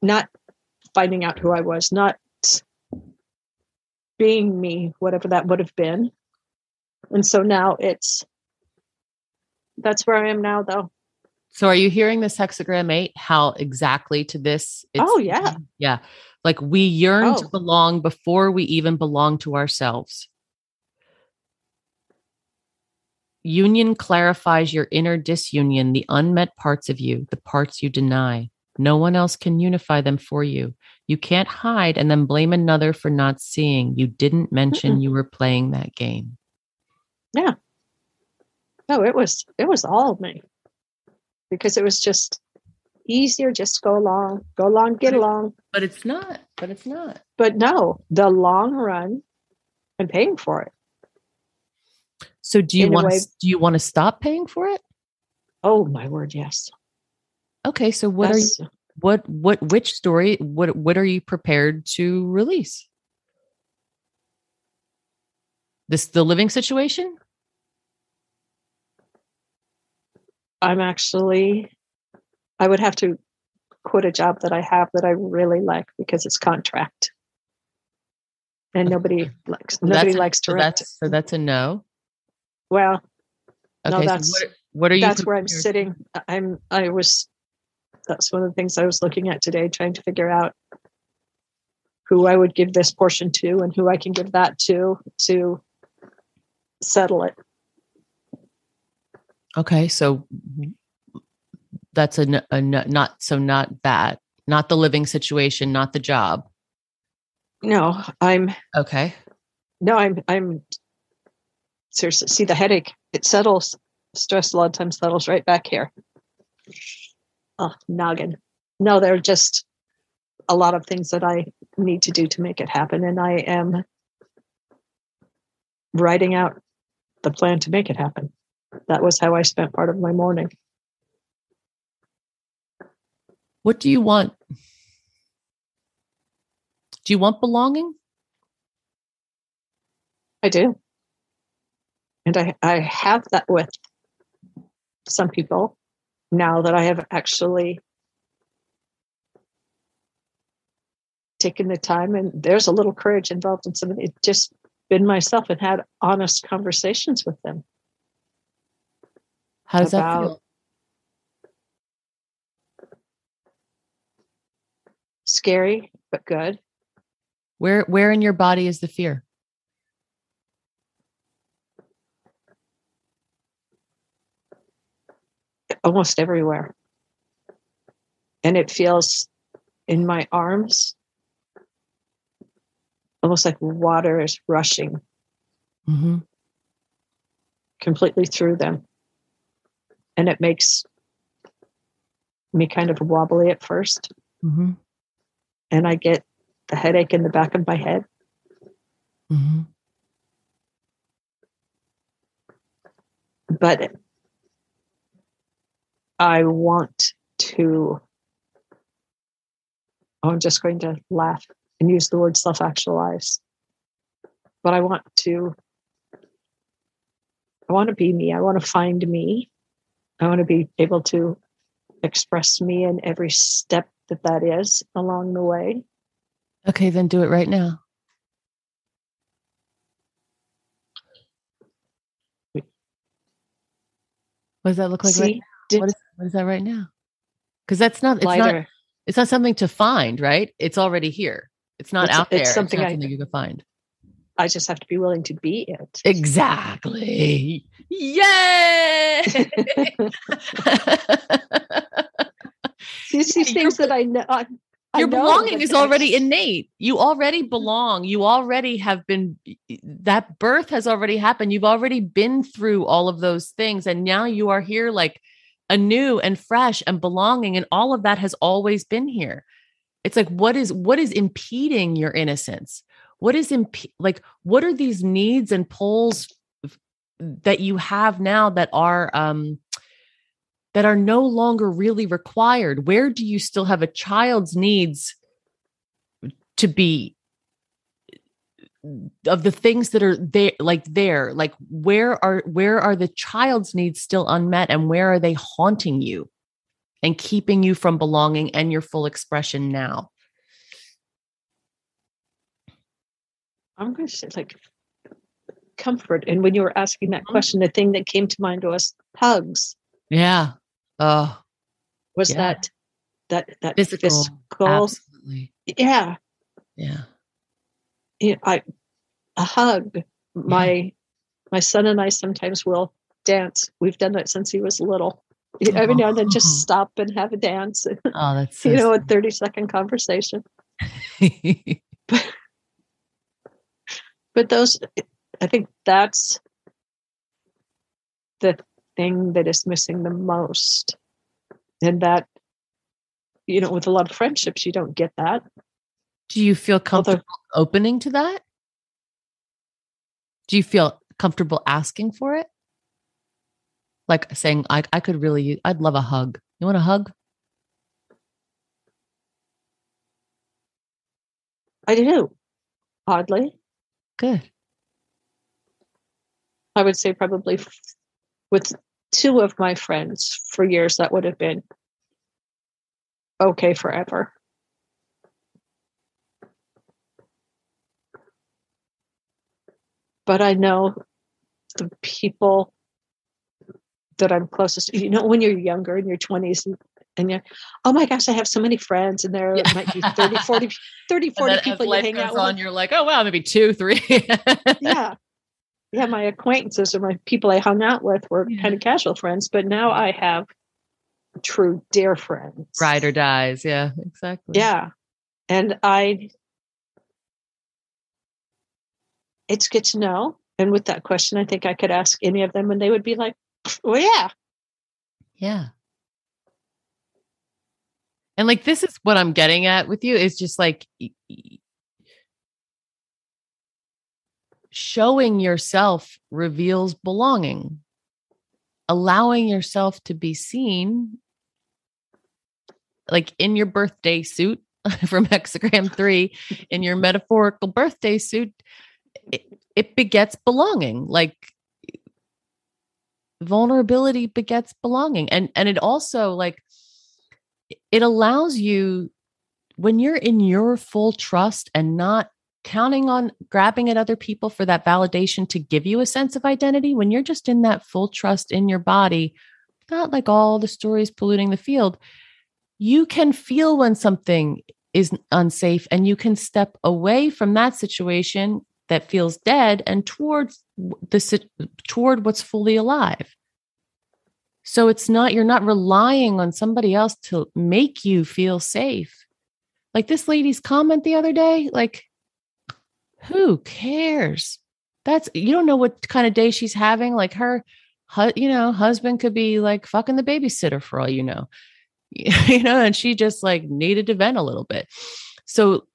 not finding out who I was, not being me, whatever that would have been. And so now that's where I am now, though. So are you hearing this hexagram 8, how exactly to this? Yeah. Yeah. Like, we yearn to belong before we even belong to ourselves. Union clarifies your inner disunion, the unmet parts of you, the parts you deny. No one else can unify them for you. You can't hide and then blame another for not seeing. You didn't mention you were playing that game. Yeah. No, it was all of me, because it was just easier. Just go along, get along. But it's not. But no, the long run, I'm paying for it. So do you want to stop paying for it? Oh, my word. Yes. Okay, so which story, what are you prepared to release? The living situation? I would have to quit a job that I have that I really like, because it's contract. And nobody likes to rent. So that's a no. Well, okay, no, that's what are you? That's where I'm sitting. That's one of the things I was looking at today, trying to figure out who I would give this portion to and who I can give that to settle it. Okay. So that's not that, not the living situation, not the job. No, I'm seriously, see the headache, it settles, stress a lot of times settles right back here. Oh, noggin. No, there are just a lot of things that I need to do to make it happen. And I am writing out the plan to make it happen. That was how I spent part of my morning. What do you want? Do you want belonging? I do. And I have that with some people now that I have actually taken the time, and there's a little courage involved in some of it, just been myself and had honest conversations with them. How does that feel? Scary, but good. Where in your body is the fear? Almost everywhere. And it feels in my arms almost like water is rushing completely through them. And it makes me kind of wobbly at first. And I get the headache in the back of my head. But I want to, I'm just going to laugh and use the word self-actualize. But I want to be me. I want to find me. I want to be able to express me in every step that is along the way. Okay, then do it right now. What does that look like? See, what is that right now? Because it's not something to find, right? It's already here. It's not out there. It's something you can find. I just have to be willing to be it. Exactly. Yay! These things that I know. Your belonging is already innate. You already belong. You already have been, that birth has already happened. You've already been through all of those things. And now you are here like anew and fresh and belonging. And all of that has always been here. It's like, what is impeding your innocence? What is what are these needs and pulls that you have now that are no longer really required? Where do you still have a child's needs to be, of the things that are there, like where are the child's needs still unmet, and where are they haunting you and keeping you from belonging and your full expression now? I'm going to say like comfort. And when you were asking that question, the thing that came to mind was hugs. Yeah. Was that physical? Absolutely. Yeah. Yeah. A hug. My son and I sometimes will dance. We've done that since he was little. Every now and then just stop and have a dance. Oh, that's so a 30-second conversation. But those, I think that's the thing that is missing the most. And that, with a lot of friendships, you don't get that. Do you feel comfortable opening to that? Do you feel comfortable asking for it? Like saying, I'd love a hug. You want a hug? I do. Oddly. Good. I would say probably with two of my friends for years, that would have been okay forever. But I know the people that I'm closest to, when you're younger in your 20s, And you're, oh my gosh, I have so many friends, and there might be 30, 40 people you hang out with. You're like, oh, wow, maybe 2, 3. Yeah. Yeah. My acquaintances or my people I hung out with were kind of casual friends, but now I have true dear friends. Ride or dies. Yeah, exactly. Yeah. And it's good to know. And with that question, I think I could ask any of them and they would be like, well, yeah. Yeah. And like, this is what I'm getting at with you is just like showing yourself reveals belonging. Allowing yourself to be seen, like in your birthday suit from Hexagram 3, in your metaphorical birthday suit, it begets belonging. Like vulnerability begets belonging. And it also like, it allows you when you're in your full trust and not counting on grabbing at other people for that validation to give you a sense of identity, when you're just in that full trust in your body, not like all the stories polluting the field, you can feel when something is unsafe and you can step away from that situation that feels dead and toward what's fully alive. So you're not relying on somebody else to make you feel safe. Like this lady's comment the other day, like, who cares? You don't know what kind of day she's having. Like her, husband could be like fucking the babysitter for all you know, and she just like needed to vent a little bit. So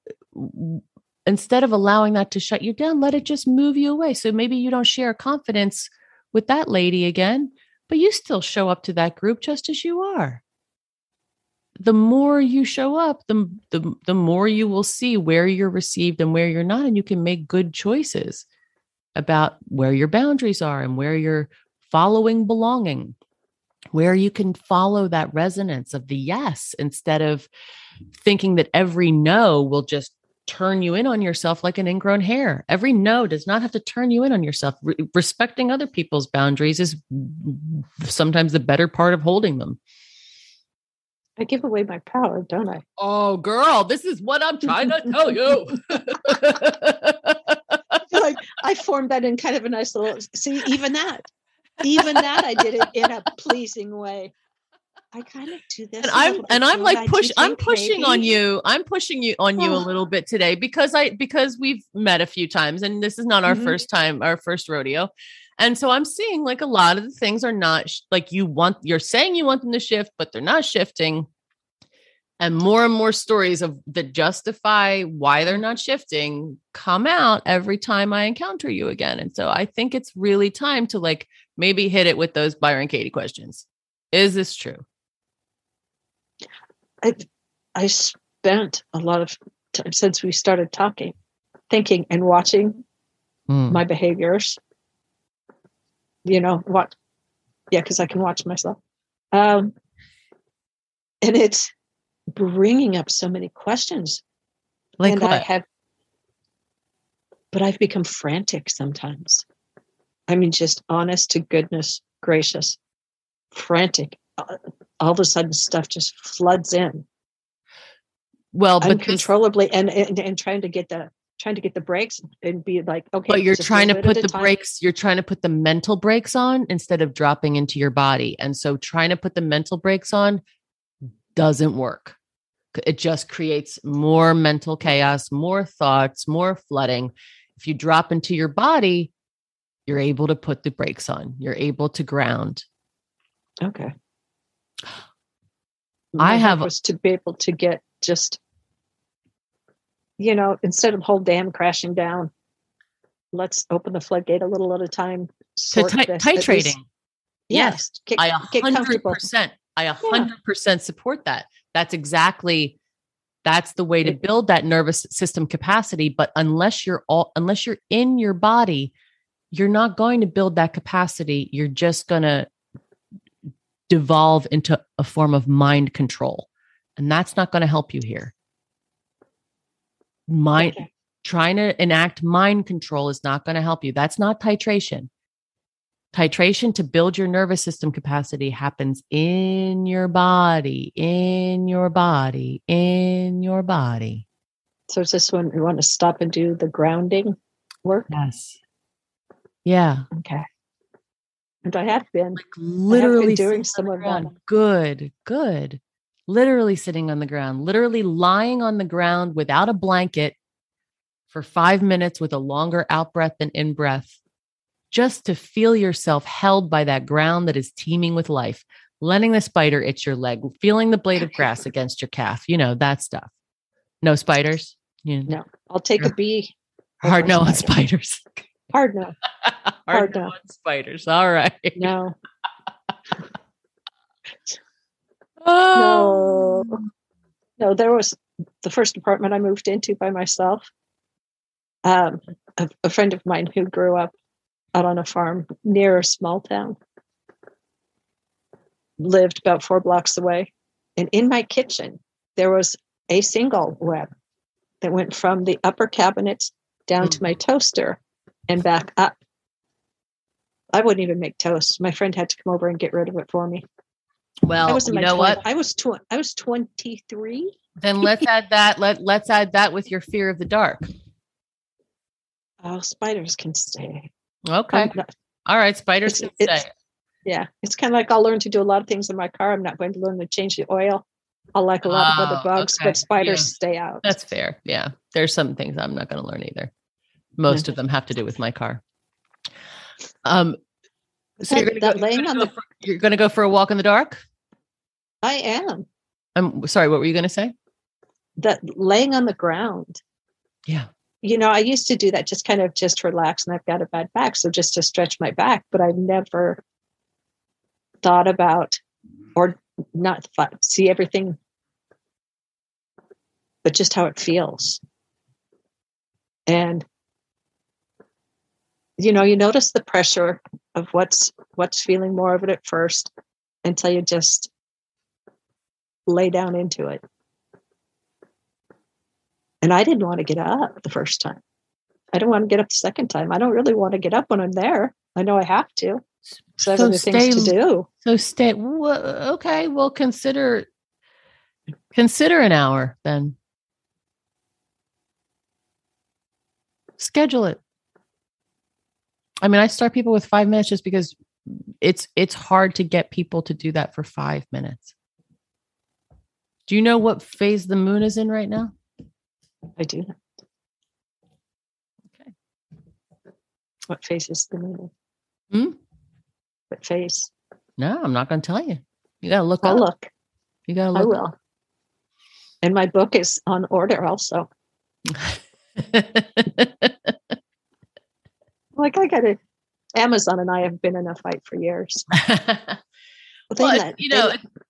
instead of allowing that to shut you down, let it just move you away. So maybe you don't share confidence with that lady again, but you still show up to that group just as you are. The more you show up, the more you will see where you're received and where you're not. And you can make good choices about where your boundaries are and where you're following belonging, where you can follow that resonance of the yes, instead of thinking that every no will just turn you in on yourself like an ingrown hair. Every no does not have to turn you in on yourself. Respecting other people's boundaries is sometimes the better part of holding them. I give away my power, don't I? Oh, girl, this is what I'm trying to tell you. Like I formed that in kind of a nice little, see, even that I did it in a pleasing way. I kind of do this. And I'm like I'm pushing on you. I'm pushing you on you a little bit today because we've met a few times and this is not our first time, our first rodeo. And so I'm seeing like a lot of the things are not like you're saying you want them to shift, but they're not shifting. And more stories that justify why they're not shifting come out every time I encounter you again. And so I think it's really time to like maybe hit it with those Byron Katie questions. Is this true? I spent a lot of time since we started talking, thinking and watching my behaviors. Because I can watch myself. And it's bringing up so many questions. Like and what? But I've become frantic sometimes. I mean, just honest to goodness gracious, frantic. All of a sudden stuff just floods in. Well, but uncontrollably and trying to get the brakes and be like, okay. But you're trying to put the brakes, you're trying to put the mental brakes on instead of dropping into your body. And so trying to put the mental brakes on doesn't work. It just creates more mental chaos, more thoughts, more flooding. If you drop into your body, you're able to put the brakes on. You're able to ground. Okay. Was to be able to get just, instead of whole dam crashing down, let's open the floodgate a little at a time. Titrating. Yes. Get comfortable. I 100% support that. That's the way to build that nervous system capacity. But unless you're in your body, you're not going to build that capacity. You're just going to devolve into a form of mind control. And that's not going to help you here. Trying to enact mind control is not going to help you. That's not titration. Titration to build your nervous system capacity happens in your body, in your body, in your body. So is this when we want to stop and do the grounding work? Yes. Yeah. Okay. And I have been. Like literally doing some of that. Good, good. Literally sitting on the ground, literally lying on the ground without a blanket for 5 minutes with a longer out breath than in breath, just to feel yourself held by that ground that is teeming with life, letting the spider itch your leg, feeling the blade of grass against your calf, that stuff. No spiders? No, I'll take a bee. Hard no on spiders. Hard no. Hard no on spiders. All right. No. Oh. No, there was the first apartment I moved into by myself. A friend of mine who grew up out on a farm near a small town lived about 4 blocks away. And in my kitchen, there was a single web that went from the upper cabinets down to my toaster and back up. I wouldn't even make toast. My friend had to come over and get rid of it for me. Well, what? I was 23. Then let's add that. Let's add that with your fear of the dark. Oh, spiders can stay. Okay. All right. Spiders can stay. Yeah. It's kind of like I'll learn to do a lot of things in my car. I'm not going to learn to change the oil. I like a lot of other bugs, but spiders stay out. That's fair. Yeah. There's some things I'm not going to learn either. Most of them have to do with my car. So you're going to go for a walk in the dark? I am. I'm sorry. What were you going to say? That laying on the ground. Yeah. I used to do that just relax, and I've got a bad back. So just to stretch my back, but I've never thought about or not see everything, but just how it feels. And, you notice the pressure of what's feeling more of it at first until you just lay down into it. And I didn't want to get up the first time. I don't want to get up the second time. I don't really want to get up when I'm there. I know I have to. So I have other things to do. So stay. Okay. Well, consider an hour then. Schedule it. I mean, I start people with 5 minutes just because it's hard to get people to do that for 5 minutes. Do you know what phase the moon is in right now? I do. Okay. What phase is the moon? What phase? No, I'm not going to tell you. You got to look. I'll look. You got to look. I will. And my book is on order also. I got it. Amazon and I have been in a fight for years. Well,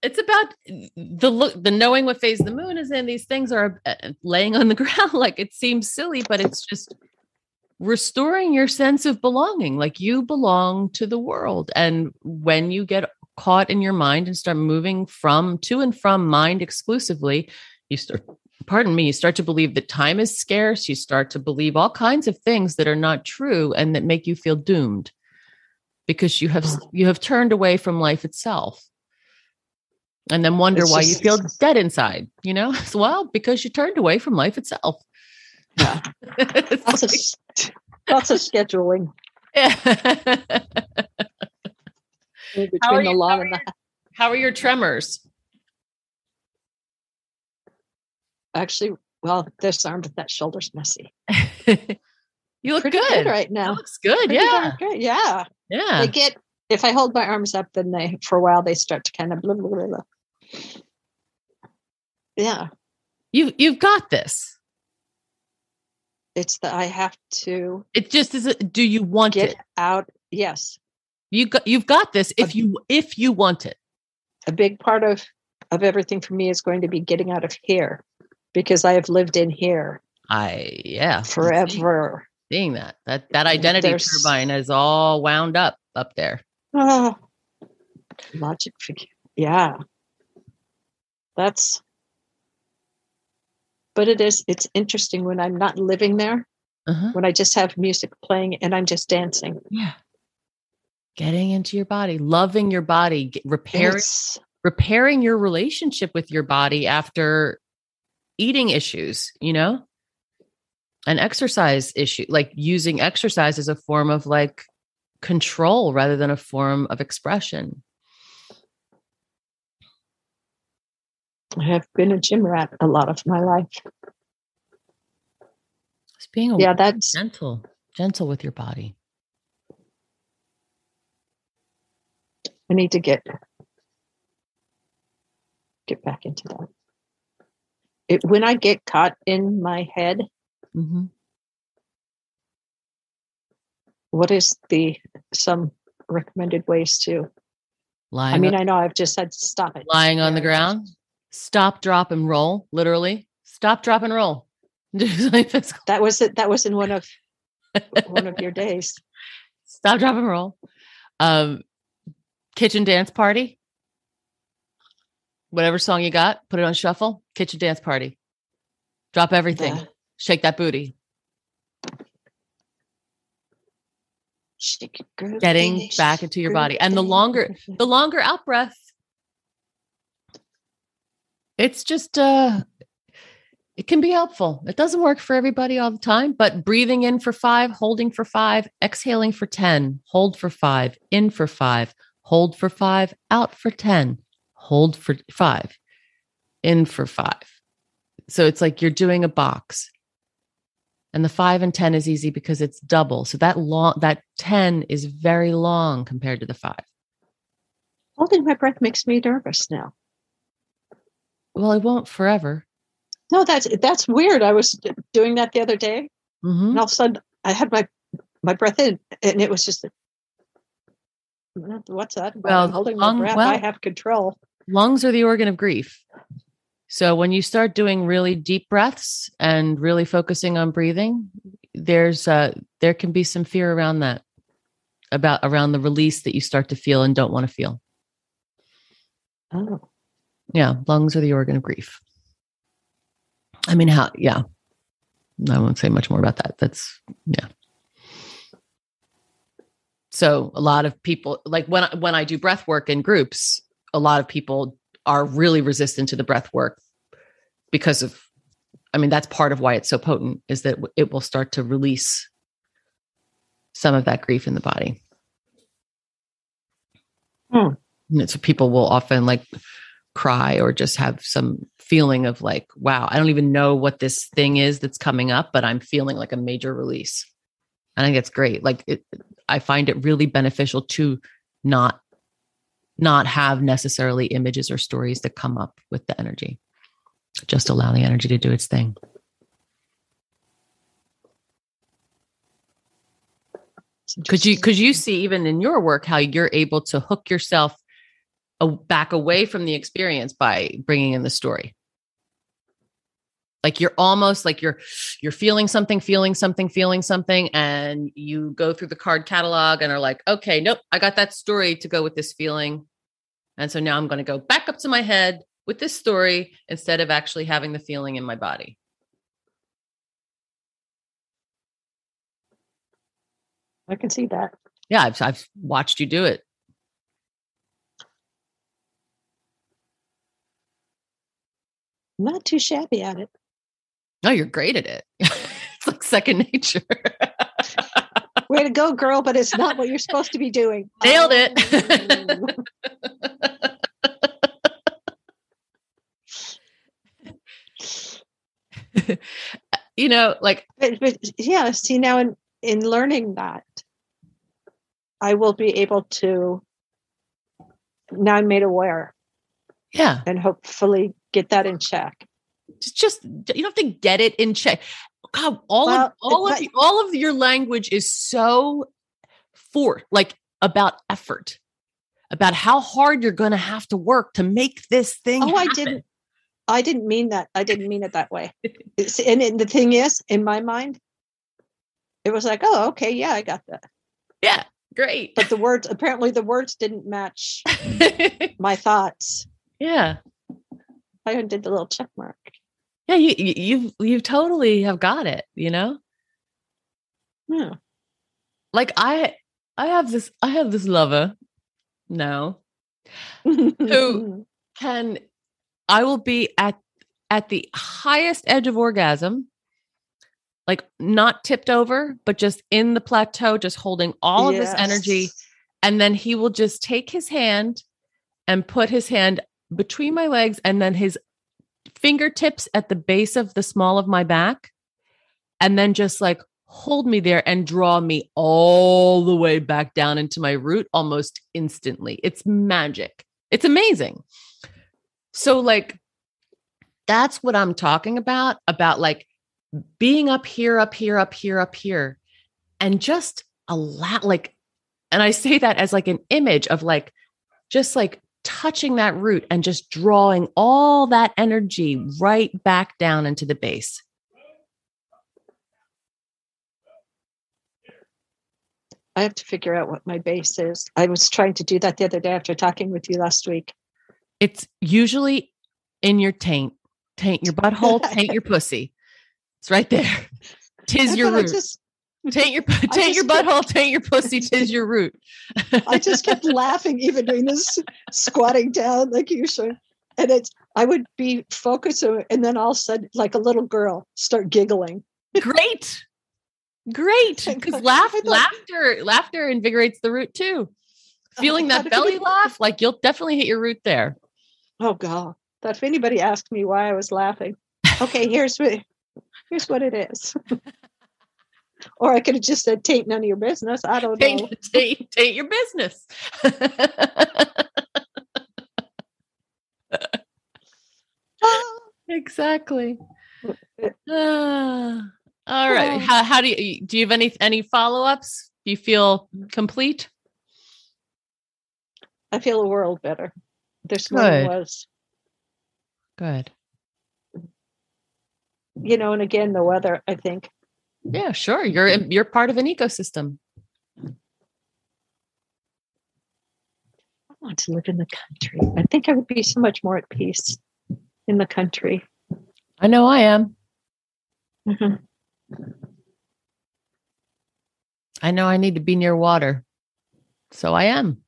it's about the knowing what phase the moon is in. These things are laying on the ground. Like, it seems silly, but it's just restoring your sense of belonging. Like, you belong to the world. And when you get caught in your mind and start moving to and from mind exclusively, you start to believe that time is scarce. You start to believe all kinds of things that are not true and that make you feel doomed. Because you have turned away from life itself, and then wonder why you feel dead inside. Well, because you turned away from life itself. Yeah, lots of scheduling. Yeah. Between the lawn and the. How are your tremors? Actually, well, this arm, but that shoulder's messy. You look pretty good right now. It looks good. Yeah. Good. Yeah. Yeah. If I hold my arms up, then for a while, they start to kind of blah, blah, blah, blah. Yeah. You've got this. It's that I have to. It just is. Do you want get it out? Yes. You've got this. If you want it. A big part of everything for me is going to be getting out of here, because I have lived in here. Forever. Seeing that identity turbine is all wound up there. Oh, logic figure. Yeah. But it's interesting when I'm not living there, when I just have music playing and I'm just dancing. Yeah. Getting into your body, loving your body, repairing your relationship with your body after eating issues, an exercise issue, like using exercise as a form of like control rather than a form of expression. I have been a gym rat a lot of my life. Just being that's gentle with your body. I need to get back into that. When I get caught in my head, mm-hmm. What is some recommended ways to? I know I've just said stop it. Lying on the ground, stop, drop, and roll. Literally, stop, drop, and roll. That was it. That was in one of your days. Stop, drop, and roll. Kitchen dance party. Whatever song you got, put it on shuffle. Kitchen dance party. Drop everything. Shake that booty. Shake it, getting back into your body. And the longer out breath, it's just, it can be helpful. It doesn't work for everybody all the time, but breathing in for 5, holding for 5, exhaling for 10, hold for 5, in for 5, hold for 5, out for 10, hold for 5, in for 5. So it's like you're doing a box. And the 5 and 10 is easy because it's double. So that 10 is very long compared to the 5. Holding my breath makes me nervous now. Well, it won't forever. No, that's weird. I was doing that the other day, mm-hmm. and all of a sudden I had my breath in, and it was just, what's that? Well, I'm holding my breath. I have control. Lungs are the organ of grief. So when you start doing really deep breaths and really focusing on breathing, there can be some fear around that, around the release that you start to feel and don't want to feel. Oh. Yeah. Lungs are the organ of grief. I mean, I won't say much more about that. So a lot of people, like when I do breath work in groups, a lot of people are really resistant to the breath work because of, that's part of why it's so potent, is that it will start to release some of that grief in the body. So people will often like cry or just have some feeling of like, wow, I don't even know what this thing is that's coming up, but I'm feeling like a major release. I think it's great. Like I find it really beneficial to not have necessarily images or stories that come up with the energy. Just allow the energy to do its thing. Could you see even in your work how you're able to hook yourself back away from the experience by bringing in the story? Like you're almost like you're feeling something, and you go through the card catalog and are like, okay, nope, I got that story to go with this feeling. And so now I'm going to go back up to my head with this story instead of actually having the feeling in my body. I can see that. Yeah, I've watched you do it. Not too shabby at it. No, you're great at it. It's like second nature. Way to go, girl, but it's not what you're supposed to be doing. Nailed it. But yeah, see, now in learning that, I will be able to, now I'm made aware. Yeah. And hopefully get that in check. Just you don't have to get it in check. God, all of your language is so about effort, about how hard you're going to have to work to make this thing happen. I didn't mean that. I didn't mean it that way. And the thing is, in my mind, it was like, oh, okay, yeah, I got that. Yeah, great. But the words didn't match my thoughts. Yeah. I did the little check mark. Yeah, you totally have got it, Yeah. Like I have this lover now who I will be at the highest edge of orgasm, like not tipped over, but just in the plateau, just holding all of this energy. And then he will just take his hand and put his hand between my legs and then his fingertips at the base of the small of my back. And then just like hold me there and draw me all the way back down into my root almost instantly. It's magic. It's amazing. So like, that's what I'm talking about like being up here, and just allow like, and I say that as like an image of like, just like touching that root and just drawing all that energy right back down into the base. I have to figure out what my base is. I was trying to do that the other day after talking with you last week. It's usually in your taint your butthole, taint your pussy. It's right there. Tis your root. Taint your butthole, taint your pussy, tis your root. I just kept laughing, even doing this squatting down like you should. And I would be focused on it, and then all of a sudden, like a little girl, start giggling. Great. Because laughter invigorates the root too. Feeling that belly laugh, like you'll definitely hit your root there. Oh God. That if anybody asked me why I was laughing, okay, here's what it is. Or I could have just said, taint none of your business. I don't know. Taint your business. Exactly. All right. How do you have any follow-ups? Do you feel complete? I feel a world better. This morning was. Good. And again, the weather, I think. Yeah, sure. You're part of an ecosystem. I want to live in the country. I think I would be so much more at peace in the country. I know I am. Mm-hmm. I know I need to be near water. So I am.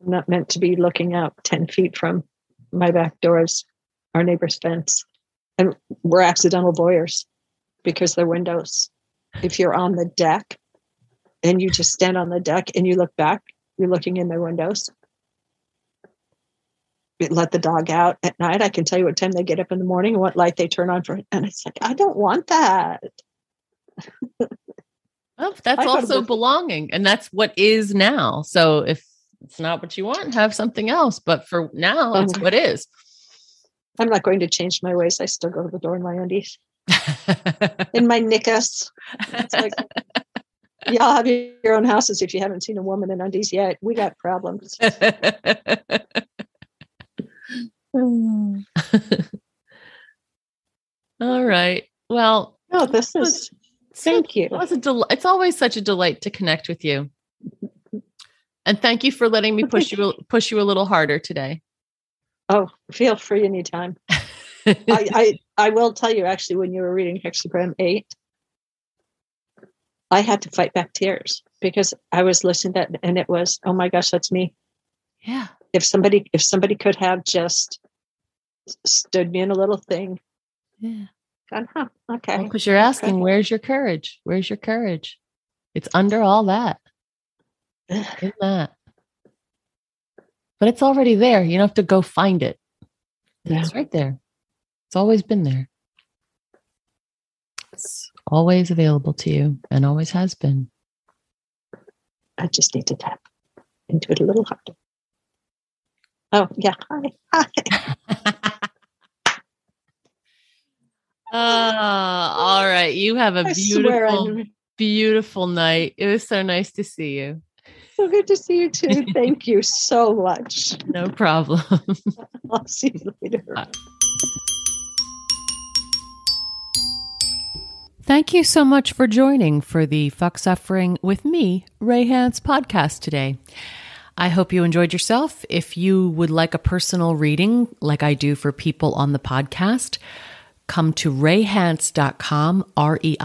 I'm not meant to be looking out 10 feet from my back doors, our neighbor's fence. And we're accidental voyeurs because they're windows. If you're on the deck and you just stand on the deck and you look back, you're looking in their windows. Let the dog out at night. I can tell you what time they get up in the morning and what light they turn on for it. And it's like, I don't want that. Well, that's also belonging. And that's what is now. So if it's not what you want, have something else. But for now, it's what is. I'm not going to change my ways. I still go to the door in my undies. In my knickers. It's like, y'all have your own houses if you haven't seen a woman in undies yet. We got problems. All right. Well, thank you. It's always such a delight to connect with you. And thank you for letting me push you a little harder today. Oh, feel free anytime. I will tell you, actually, when you were reading Hexagram 8, I had to fight back tears because I was listening to that and it was, oh my gosh, that's me. Yeah. If somebody could have just stood me in a little thing. Yeah. Gone, okay. Because you're asking, where's your courage? Where's your courage? It's under all that. In that. But it's already there. You don't have to go find it. It's right there. It's always been there. It's always available to you and always has been. I just need to tap into it a little harder. Oh, yeah. Hi. All right. You have a beautiful night. It was so nice to see you. So good to see you too. Thank you so much. No problem. I'll see you later. Bye. Thank you so much for joining for the Fuck Suffering with me, Ray Hance podcast today. I hope you enjoyed yourself. If you would like a personal reading like I do for people on the podcast, come to reihance.com, REIHANCE.com,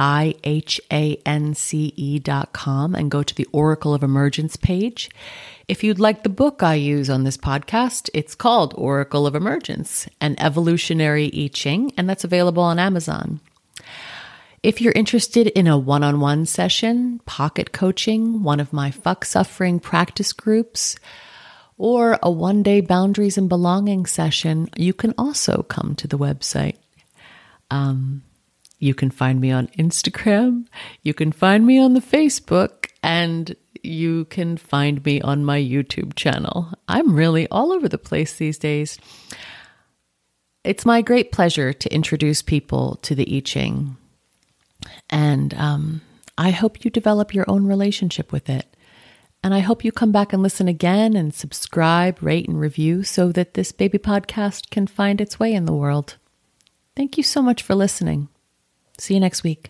and go to the Oracle of Emergence page. If you'd like the book I use on this podcast, it's called Oracle of Emergence, an evolutionary I Ching, and that's available on Amazon. If you're interested in a one-on-one session, pocket coaching, one of my fuck suffering practice groups, or a one-day boundaries and belonging session, you can also come to the website. You can find me on Instagram, you can find me on the Facebook, and you can find me on my YouTube channel. I'm really all over the place these days. It's my great pleasure to introduce people to the I Ching. And I hope you develop your own relationship with it. And I hope you come back and listen again and subscribe, rate, and review so that this baby podcast can find its way in the world. Thank you so much for listening. See you next week.